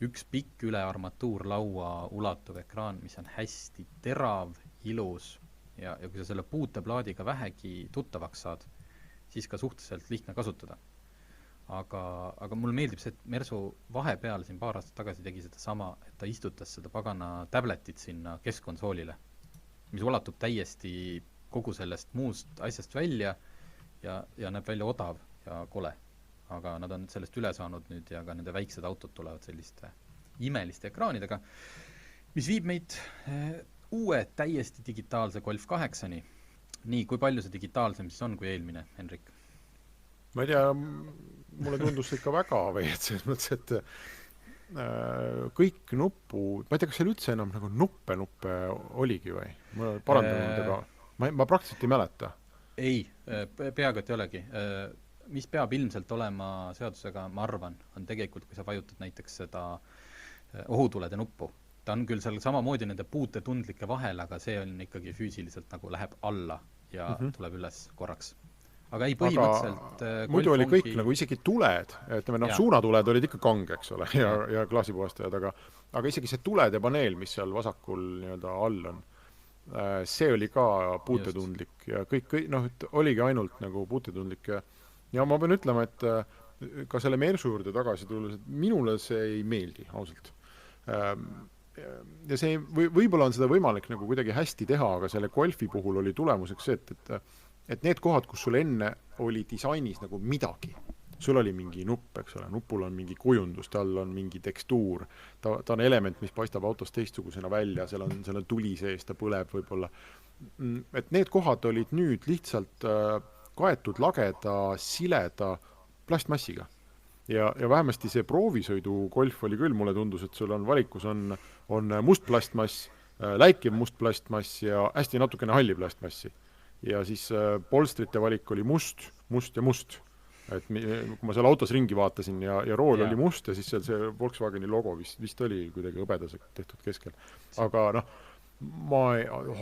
[SPEAKER 2] Üks pikk üle armatuurlaua ulatuv ekraan, mis on hästi terav, ilus ja kui sa selle puuteplaadiga vähegi tuttavaks saad, siis ka suhteliselt lihtne kasutada. Aga mulle meeldib see, et Mersu vahepeal siin paar aastat tagasi tegi seda sama, et ta istutas seda pagana tabletit sinna keskkonsoolile, mis ulatub täiesti kogu sellest muust asjast välja ja näeb välja odav ja kole. Aga nad on sellest üle saanud nüüd ja ka nende väiksed autod tulevad selliste imeliste ekraanidega, mis viib meid uue täiesti digitaalse Golf 8-ni. Nii, kui palju see digitaalsem siis on kui eelmine, Henrik?
[SPEAKER 4] Ma ei tea, mulle tundus ikka väga või, et selles mõttes, et kõik nupud, ma ei tea, kas seal üldse enam nagu nuppe oligi või? Ma parandanud, aga ma praktiliselt ei mäleta.
[SPEAKER 2] Ei, peaaegu et ei olegi. Mis peab ilmselt olema seadusega, ma arvan, on tegelikult, kui sa vajutad näiteks seda ohutulede nuppu. Ta on küll seal samamoodi nende puutetundlike vahel, aga see on ikkagi füüsiliselt nagu läheb alla ja tuleb üles korraks. Aga ei, põhimõtteliselt
[SPEAKER 4] muidu oli kõik nagu isegi tuled, ütleme, suunatuled olid ikka kange, eks ole, ja klaasipuhastajad, aga isegi see tulede paneel, mis seal vasakul nii-öelda all on, see oli ka puutetundlik ja kõik oligi ainult nagu puutetundlik ja ma pean ütlema, et ka selle Mersu juurde tagasi tulles, et minule see ei meeldi, ausalt. Ja see võib-olla on seda võimalik nagu kuidagi hästi teha, aga selle Golfi puhul oli tulemuseks see, et need kohad, kus sul enne oli disainis nagu midagi, sul oli mingi nupp, eks ole, nupul on mingi kujundus, tal on mingi tekstuur, ta on element, mis paistab autost teistsugusena välja, seal on tuli sees, ta põleb võib-olla. Et need kohad olid nüüd lihtsalt kaetud lageda, sileda plastmassiga. Ja vähemasti see proovisõidu Golf oli küll, mulle tundus, et sul on valikus on must plastmass, läikiv must plastmass ja hästi natukene halli plastmassi. Ja siis polstrite valik oli must ja must. Et kui ma seal autos ringi vaatasin ja rool oli must ja siis seal see Volkswageni logo vist oli kuidagi hõbedas tehtud keskel. Aga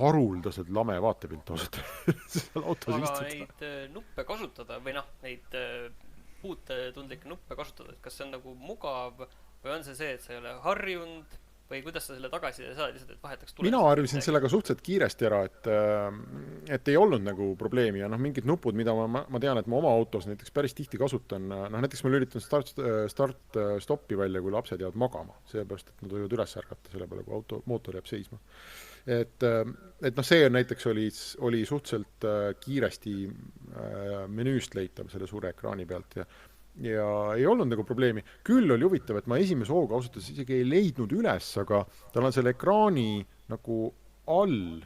[SPEAKER 4] haruldaselt lame vaatepilt ausalt seal autos
[SPEAKER 3] aga
[SPEAKER 4] istuda.
[SPEAKER 3] neid nuppe kasutada või neid puutetundlikke nuppe kasutada, et kas see on nagu mugav või on see, et sa ei ole harjunud või kuidas sa selle tagasi saad lihtsalt, et vahetaks tuleks?
[SPEAKER 4] Mina harjusin sellega suhteliselt kiiresti ära, et ei olnud nagu probleemi ja mingid nupud, mida ma tean, et ma oma autos näiteks päris tihti kasutan, näiteks ma lülitan start-stoppi välja, kui lapsed jäävad magama, seepärast, et nad võivad üles ärgata selle peale, kui mootor jääb seisma. Et see näiteks oli suhteliselt kiiresti menüüst leitav selle suure ekraani pealt ja ei olnud nagu probleemi. Küll oli huvitav, et ma esimese hooga ausalt isegi ei leidnud üles, aga tal on selle ekraani nagu all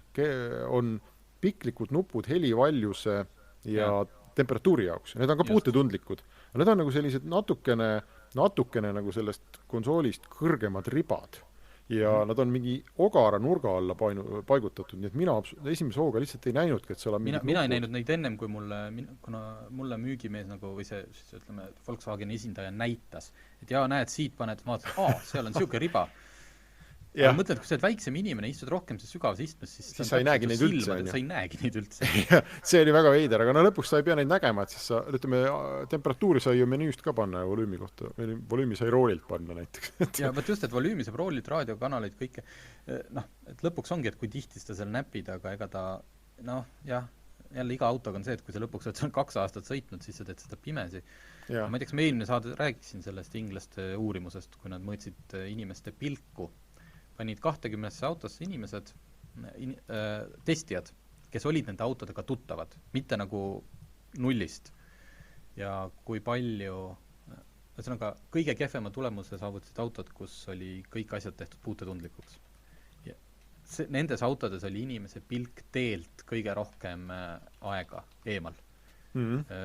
[SPEAKER 4] on piklikud nupud helivaljuse ja temperatuuri jaoks. Need on ka puutetundlikud. Need on nagu sellised natukene nagu sellest konsoolist kõrgemad ribad. Ja nad on mingi ogara nurga alla paigutatud, nii et mina esimese hooga lihtsalt ei näinudki, et seal on
[SPEAKER 2] mina ei näinud neid ennem, kui kuna mulle müügimees nagu, või see ütleme, Volkswageni esindaja näitas, et näed, siit paned, vaatad, seal on siuke riba. Aga mõtled, kui sa oled väiksem inimene, istud rohkem sügavas istmes, siis
[SPEAKER 4] sa ei näegi neid üldse.
[SPEAKER 2] Sa ei näegi neid üldse.
[SPEAKER 4] See oli väga veider, aga lõpuks sa ei pea neid nägema, et siis sa, temperatuuri sai ju menüüst ka panna volüümi kohta, volüümi sai roolilt panna näiteks.
[SPEAKER 2] Ja võt just, et volüümi saab roolilt, raadiokanaleid, kõike. Et lõpuks ongi, et kui tihti seda seal näpid, aga ega ta, jälle iga autoga on see, et kui sa lõpuks oled 2 aastat sõitnud, siis sa teed seda pimesi. Ma ei tea, kas me eelmine saade rääkisin sellest inglaste uurimusest, kui nad mõõtsid inimeste pilku, panid 20 autosse inimesed, testijad, kes olid nende autodega tuttavad, mitte nagu nullist. Ja kui palju, ühesõnaga kõige kehvema tulemuse saavutasid autod, kus oli kõik asjad tehtud puutetundlikuks. Nendes autodes oli inimese pilk teelt kõige rohkem aega eemal.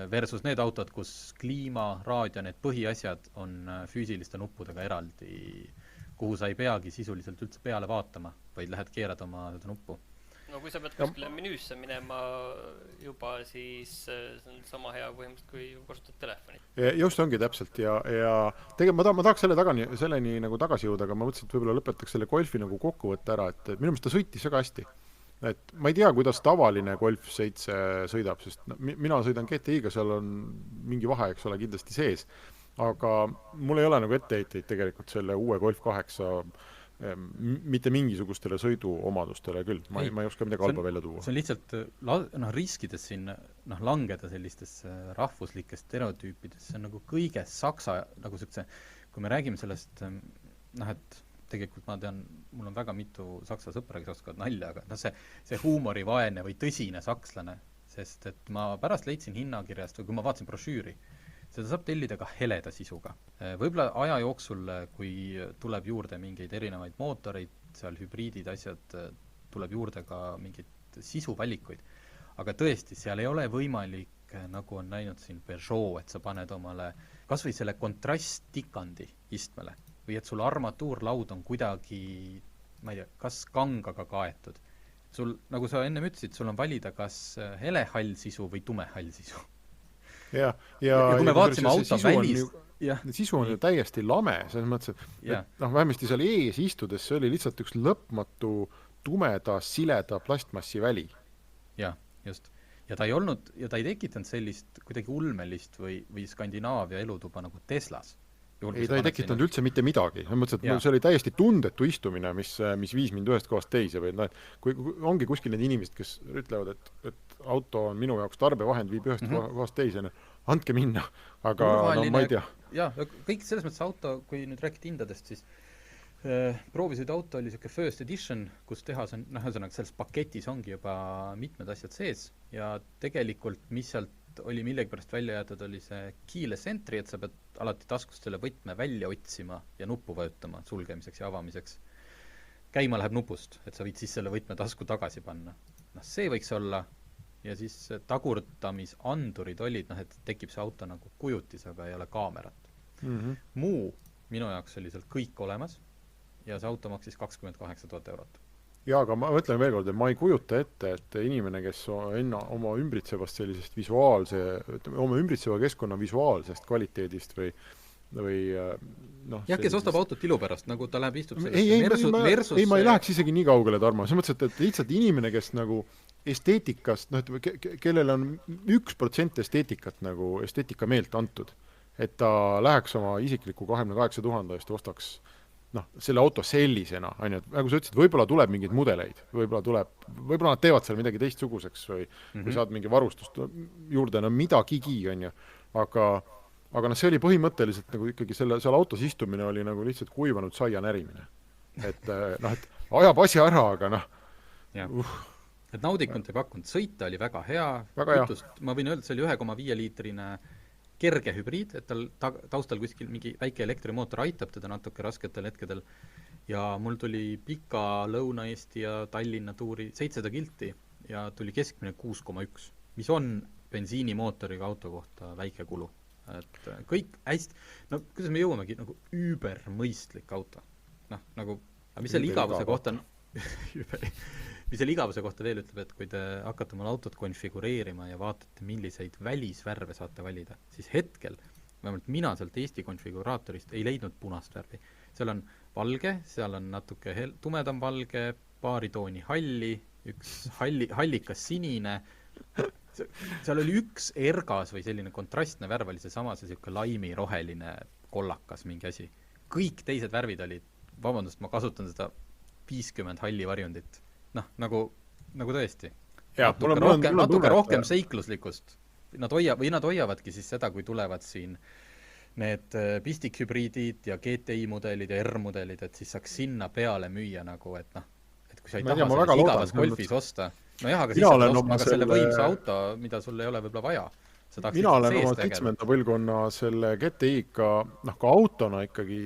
[SPEAKER 2] Versus need autod, kus kliima, raadio, need põhiasjad on füüsiliste nuppudega eraldi, kuhu sa ei peagi sisuliselt üldse peale vaatama, vaid lähed keerad oma seda nuppu.
[SPEAKER 3] no kui sa pead kuskile menüüsse minema juba, siis see on sama hea põhimõtteliselt, kui kasutad telefonit.
[SPEAKER 4] Just ongi täpselt ja tegelikult ma tahaks selleni nagu tagasi jõuda, aga ma mõtlesin, et võib-olla lõpetaks selle golfi nagu kokkuvõtte ära, et minu meelest ta sõitis väga hästi. Et ma ei tea, kuidas tavaline Golf 7 sõidab, sest mina sõidan GTI-ga, seal on mingi vahe, eks ole, kindlasti sees. Aga mul ei ole nagu etteheiteid tegelikult selle uue Golf 8 mitte mingisugustele sõiduomadustele küll. Ma ei oska midagi halba välja tuua.
[SPEAKER 2] See on lihtsalt riskides siin langeda sellistesse rahvuslikest stereotüüpidesse. See on nagu kõige saksa, nagu sellise, kui me räägime sellest, et tegelikult ma tean, mul on väga mitu saksa sõpra, kes oskavad nalja, aga see huumorivaene või tõsine sakslane, sest et ma pärast leidsin hinnakirjast või kui ma vaatasin brošüüri, seda saab tellida ka heleda sisuga. Võib-olla aja jooksul, kui tuleb juurde mingeid erinevaid mootoreid, seal hübriidid, asjad, tuleb juurde ka mingeid sisuvalikuid. Aga tõesti, seal ei ole võimalik, nagu on näinud siin Peugeot, et sa paned omale kas või selle kontrasttikandi istmele või et sul armatuurlaud on kuidagi, ma ei tea, kas kangaga kaetud. Sul, nagu sa enne ütlesid, sul on valida kas helehall sisu või tumehall sisu.
[SPEAKER 4] Ja
[SPEAKER 2] kui me vaatsime auto välis...
[SPEAKER 4] Sisu on ju täiesti lame, selles mõttes, et vähemasti seal ees istudes see oli lihtsalt üks lõpmatu tumeda, sileda plastmassi väli.
[SPEAKER 2] Ja, just. Ja ta ei tekitanud sellist kuidagi ulmelist või Skandinaavia elutuba nagu Teslas.
[SPEAKER 4] Ei, ta ei tekitanud üldse mitte midagi. Mõtlesin, et see oli täiesti tundetu istumine, mis viis mind ühest kohast teise. Või, kui ongi kuskil need inimesed, kes ütlevad, et auto on minu jaoks tarbevahend, viib ühest kohast teise, andke minna. Aga ma ei tea.
[SPEAKER 2] Ja, kõik selles mõttes auto, kui nüüd rääkid hindadest, siis proovisid auto oli selline first edition, kus tehas on, selles paketis ongi juba mitmed asjad sees ja tegelikult, mis sealt oli millegi pärast välja jäetud, oli see keyless entry, et sa pead alati taskust selle võtme välja otsima ja nuppu vajutama sulgemiseks ja avamiseks. Käima läheb nupust, et sa võid siis selle võtme tasku tagasi panna. See võiks olla ja siis tagurdamisandurid olid, et tekib see auto nagu kujutis, aga ei ole kaamerat. Muu minu jaoks oli seal kõik olemas ja see auto maksis 28 000 eurot.
[SPEAKER 4] Jaa, aga ma mõtlen veel kord, et ma ei kujuta ette, et inimene, kes oma ümbritsevast sellisest oma ümbritseva keskkonna visuaalsest kvaliteedist või
[SPEAKER 2] kes ostab autot ilu pärast, nagu ta läheb istub
[SPEAKER 4] Ei, ma ei läheks isegi nii kaugele, Tarmo. See mõttes, et lihtsalt inimene, kes nagu esteetikast, kellel on 1% esteetikat nagu esteetika meelt antud, et ta läheks oma isikliku 28 000 eest ostaks selle auto sellisena, nagu sa ütlesid, võib-olla tuleb mingeid mudeleid, võib-olla nad teevad seal midagi teistsuguseks või kui saad mingi varustust juurde, midagigi, aga see oli põhimõtteliselt nagu ikkagi seal autos istumine oli nagu lihtsalt kuivanud saia närimine. Et ajab asja ära, aga
[SPEAKER 2] Et naudikund ei pakkunud, sõita oli väga hea, ma võin öelda, see oli 1,5 liitrine kerge hübriid, et tal taustal kuskil mingi väike elektrimootor aitab teda natuke rasketel hetkedel ja mul tuli pika Lõuna-Eesti ja Tallinna tuuri 700 kilti ja tuli keskmine 6,1, mis on bensiinimootoriga auto kohta väike kulu. Et kõik hästi, kuidas me jõuamegi nagu üübermõistlik auto. Mis selle igavuse kohta on mis selle igavuse kohta veel ütleb, et kui te hakkate oma autot konfigureerima ja vaatate, milliseid välisvärve saate valida, siis hetkel, vähemalt mina sealt Eesti konfiguraatorist ei leidnud punast värvi. Seal on valge, seal on natuke tumedam valge, paari tooni halli, üks hallikas sinine, seal oli üks ergas või selline kontrastne värv oli seesama, see laimi roheline kollakas mingi asi. Kõik teised värvid olid, vabandust, ma kasutan seda 50 halli varjundit. Nagu tõesti. Natuke rohkem seikluslikust. Nad hoiavadki siis seda, kui tulevad siin need pistikhübriidid ja GTI mudelid ja R-mudelid, et siis saaks sinna peale müüa nagu, et kui sa ei taha selles igavas golfis osta. Aga siis saad ostma ka selle võimsa auto, mida sul ei ole võib-olla vaja.
[SPEAKER 4] Mina olen oma 7. põlvkonna selle GTI-ga ka autona ikkagi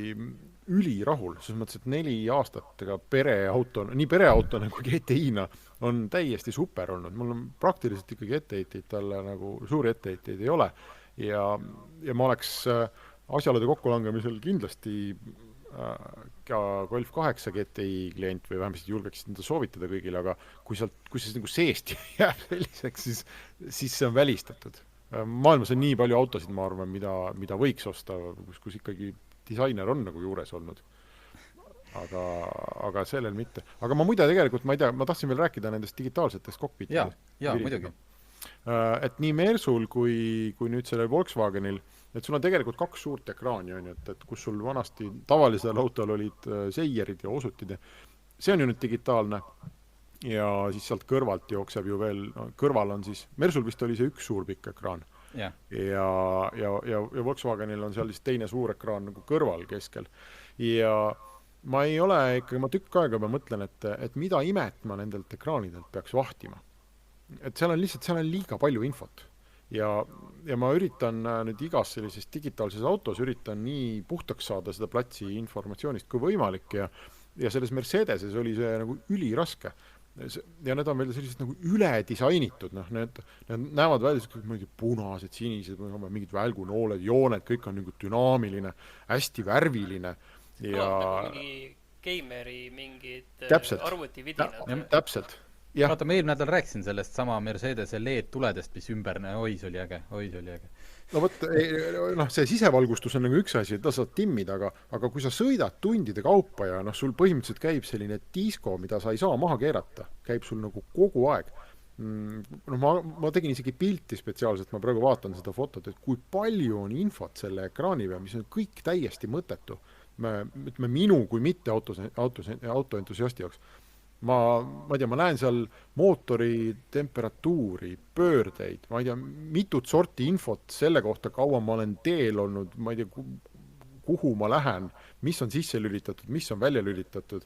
[SPEAKER 4] ülirahul, selles mõttes, et 4 aastat nii pereautona kui GTI-na on täiesti super olnud. Mul on praktiliselt ikkagi etteheiteid talle nagu suuri etteheiteid ei ole ja ma oleks asjaolude kokkulangemisel kindlasti ka Golf 8 GTI klient või vähemasti julgeksid seda soovitada kõigile, aga kui see nagu seest jääb selliseks, siis see on välistatud. Maailmas on nii palju autosid, ma arvan, mida võiks osta, kus ikkagi disainer on nagu juures olnud. Aga sellel mitte. Aga ma muide tegelikult, ma ei tea, ma tahtsin veel rääkida nendest digitaalsetest kokpitidest.
[SPEAKER 2] Jaa, muidugi.
[SPEAKER 4] Et nii Mersul kui nüüd sellel Volkswagenil, et sul on tegelikult 2 suurt ekraani, on ju, et kus sul vanasti tavalisel autol olid seierid ja osutid. See on ju nüüd digitaalne ja siis sealt kõrvalt jookseb ju veel, kõrval on siis, Mersul vist oli see 1 suur pikk ekraan.
[SPEAKER 2] Ja
[SPEAKER 4] Volkswagenil on seal siis teine suur ekraan nagu kõrval keskel. Ja ma ei ole ikkagi, ma tükk aega ma mõtlen, et mida imet ma nendelt ekraanidelt peaks vahtima. Et seal on liiga palju infot. Ja ma üritan nüüd igas sellises digitaalses autos üritan nii puhtaks saada seda platsi informatsioonist kui võimalik ja selles Mercedeses oli see nagu üliraske. Ja need on veel sellised nagu üle disainitud, need näevad välja mingi punased, sinised, mingid välgunooled, jooned, kõik on nagu dünaamiline, hästi värviline ja
[SPEAKER 3] mingi gaimeri mingid
[SPEAKER 4] arvutividinad. Täpselt. Ja.
[SPEAKER 2] Vaata, ma eelmine nädal rääkisin sellest sama Mercedese LED-tuledest, mis ümber, oi, see oli äge.
[SPEAKER 4] No võt, see sisevalgustus on nagu üks asi, et ta saad timmida, aga kui sa sõidad tundide kaupa ja sul põhimõtteliselt käib selline disko, mida sa ei saa maha keerata, käib sul nagu kogu aeg. Ma tegin isegi pilti spetsiaalselt, ma praegu vaatan seda fotot, et kui palju on infot selle ekraani peal, mis on kõik täiesti mõttetu. Minu kui mitte autoentusiasti jaoks. Ma ei tea, ma näen seal mootori temperatuuri, pöördeid, ma ei tea, mitut sorti infot selle kohta, kaua ma olen teel olnud, ma ei tea, kuhu ma lähen, mis on sisse lülitatud, mis on välja lülitatud,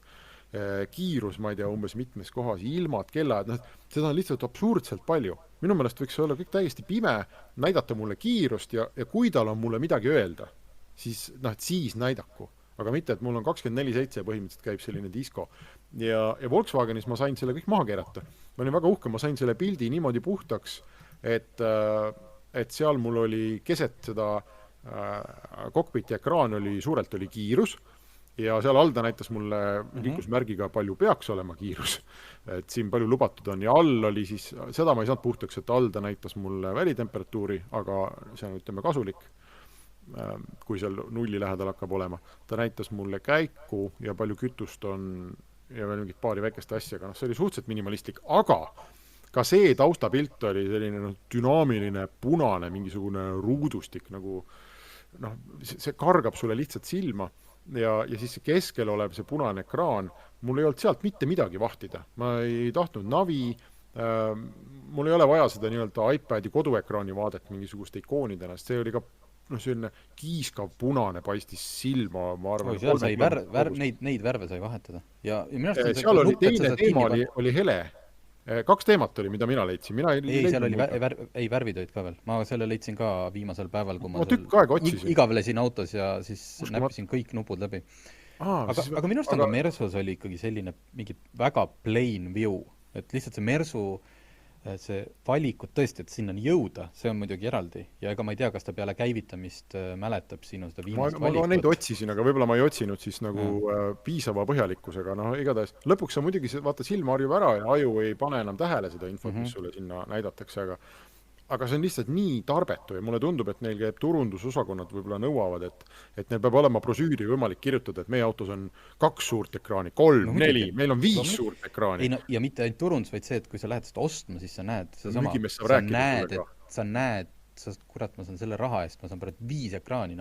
[SPEAKER 4] kiirus, ma ei tea, umbes mitmes kohas, ilmad, kellaajad, seda on lihtsalt absurdselt palju. Minu meelest võiks olla kõik täiesti pime, näidata mulle kiirust ja kui tal on mulle midagi öelda, siis näidaku. Aga mitte, et mul on 24/7 põhimõtteliselt käib selline disko. Ja Volkswagenis ma sain selle kõik maha keerata. Ma olin väga uhke, ma sain selle pildi niimoodi puhtaks, et seal mul oli keset seda kokpiti ekraan suurelt oli kiirus ja seal alda näitas mulle liiklusmärgiga palju peaks olema kiirus. Et siin palju lubatud on ja all oli siis, seda ma ei saanud puhtaks, et alda näitas mulle välitemperatuuri, aga see on ütleme kasulik. Kui seal 0 lähedal hakkab olema. Ta näitas mulle käiku ja palju kütust on ja veel mingit paari väikest asja, aga see oli suhteliselt minimalistlik, aga ka see taustapilt oli selline dünaamiline, punane, mingisugune ruudustik, nagu see kargab sulle lihtsalt silma ja siis see keskel olev see punane ekraan, mul ei olnud sealt mitte midagi vahtida. Ma ei tahtnud navi, mul ei ole vaja seda nii-öelda iPadi koduekraani vaadet mingisuguste ikoonidena, see oli ka selline kiiskav punane paistis silma, ma arvan.
[SPEAKER 2] Seal sai neid värve sai vahetada. Ja
[SPEAKER 4] seal oli teine teema oli hele. 2 teemat oli, mida mina leidsin.
[SPEAKER 2] Seal oli värvid olid ka veel. Ma selle leidsin ka viimasel päeval, kui ma
[SPEAKER 4] tükk aega otsisin.
[SPEAKER 2] Igavlesin autos ja siis näppisin kõik nupud läbi. Aga minu arust on Mersus oli ikkagi selline mingi väga plain view. Et lihtsalt see Mersu see valikut tõesti, et sinna jõuda, see on muidugi eraldi. Ja ega ma ei tea, kas ta peale käivitamist mäletab sinu seda viimast valikut.
[SPEAKER 4] Ma neid otsisin, aga võib-olla ma ei otsinud siis nagu piisava põhjalikkusega. Igatahes lõpuks sa muidugi vaata silma harjub ära ja aju ei pane enam tähele seda infot, mis sulle sinna näidatakse, aga see on lihtsalt nii tarbetu ja mulle tundub, et neil käib turundusosakonnad võib-olla nõuavad, et neil peab olema brosüüri võimalik kirjutada, et meie autos on 2 suurt ekraani, 3, 4, meil on 5 suurt ekraani.
[SPEAKER 2] Ja mitte ainult turundus, vaid see, et kui sa lähed seda ostma, siis sa näed sa näed, kurat, ma saan selle raha eest, ma saan praegu 5 ekraani,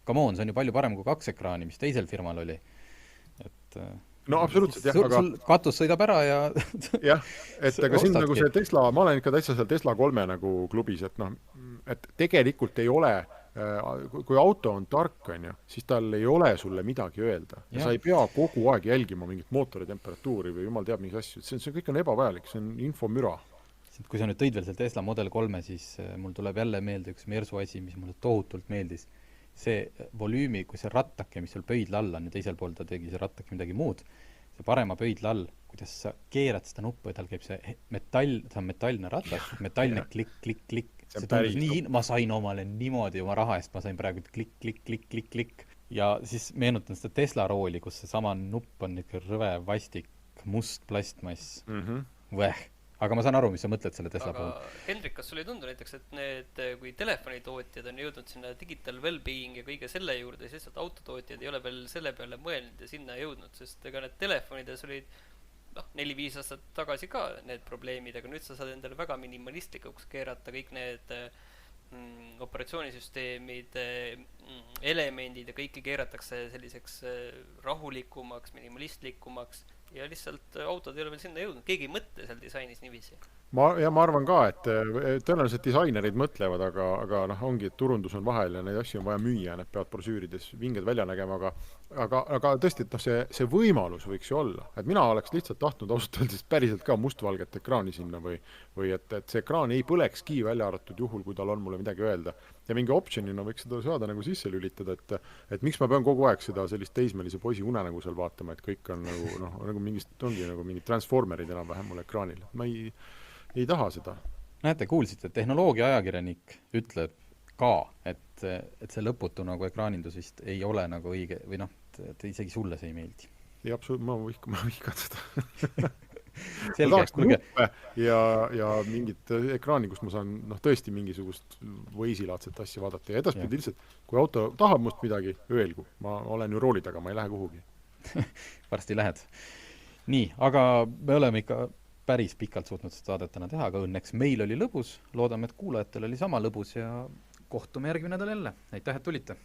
[SPEAKER 2] come on, see on ju palju parem kui 2 ekraani, mis teisel firmal oli.
[SPEAKER 4] No absoluutselt, jah, aga
[SPEAKER 2] katus sõidab ära ja
[SPEAKER 4] jah, et aga siin nagu see Tesla, ma olen ikka täitsa seal Tesla 3 nagu klubis, et tegelikult ei ole, kui auto on tark, siis tal ei ole sulle midagi öelda. Ja sa ei pea kogu aeg jälgima mingit mootori temperatuuri või jumal teab mis asju. See kõik on ebavajalik, see on infomüra.
[SPEAKER 2] Kui sa nüüd tõid veel seal Tesla Model 3, siis mul tuleb jälle meelde üks Mersu asi, mis mulle tohutult meeldis. See volüümi, kui see rattake, mis sul pöidla all on ja teisel pool ta tegi see rattake midagi muud, see parema pöidla all, kuidas sa keerad seda nuppu ja tal käib see metallne ratas, metallne klikk, klikk, klikk. See tundus nii, ma sain omale niimoodi oma raha eest, ma sain praegu klikk, klikk, klikk, klikk, klikk. ja siis meenutan seda Tesla rooli, kus seesama nupp on ikka rõve vastik must plastmass. Väh. Aga ma saan aru, mis sa mõtled selle Tesla puhul.
[SPEAKER 3] aga Hendrik, kas sulle ei tundu näiteks, et need, kui telefonitootjad on jõudnud sinna digital well-being ja kõige selle juurde, siis lihtsalt autotootjad ei ole veel selle peale mõelnud ja sinna jõudnud, sest ega need telefonides olid 4-5 aastat tagasi ka need probleemid, aga nüüd sa saad endale väga minimalistlikuks keerata kõik need operatsioonisüsteemid, elemendid ja kõiki keeratakse selliseks rahulikumaks, minimalistlikumaks ja lihtsalt autod ei ole veel sinna jõudnud, keegi ei mõtle seal disainis niiviisi.
[SPEAKER 4] Ma arvan ka, et tõenäoliselt disainerid mõtlevad, aga ongi, et turundus on vahel ja neid asju on vaja müüa, need peavad brošüürides vinged välja nägema, aga tõesti, et see võimalus võiks ju olla. Et mina oleks lihtsalt tahtnud ausalt öeldes päriselt ka mustvalget ekraani sinna või et see ekraan ei põlekski välja arvatud juhul, kui tal on mulle midagi öelda. Ja mingi optionina võiks seda saada nagu sisse lülitada, et miks ma pean kogu aeg seda sellist teismelise poisi unenägu seal vaatama, et kõik on nagu mingist, ongi nagu mingid transformerid enam-vähem mul ekraanil. Ma ei taha seda.
[SPEAKER 2] Näete, kuulsite, tehnoloogia ajakirjanik ütleb ka, et see lõputu nagu ekraanindus vist ei ole nagu õige või et isegi sulle see ei meeldi.
[SPEAKER 4] Ei, absoluutselt, ma vihkan seda.
[SPEAKER 2] Selge,
[SPEAKER 4] ma tahaks nuppe ja mingit ekraani, kus ma saan tõesti mingisugust võisilaadset asja vaadata ja edaspidi lihtsalt, kui auto tahab must midagi, öelgu, ma olen ju rooli taga, ma ei lähe kuhugi.
[SPEAKER 2] Varsti lähed. Nii, aga me oleme ikka päris pikalt suutnud seda saadet täna teha, aga õnneks meil oli lõbus, loodame, et kuulajatel oli sama lõbus ja kohtume järgmine nädal jälle. Aitäh, et tulite!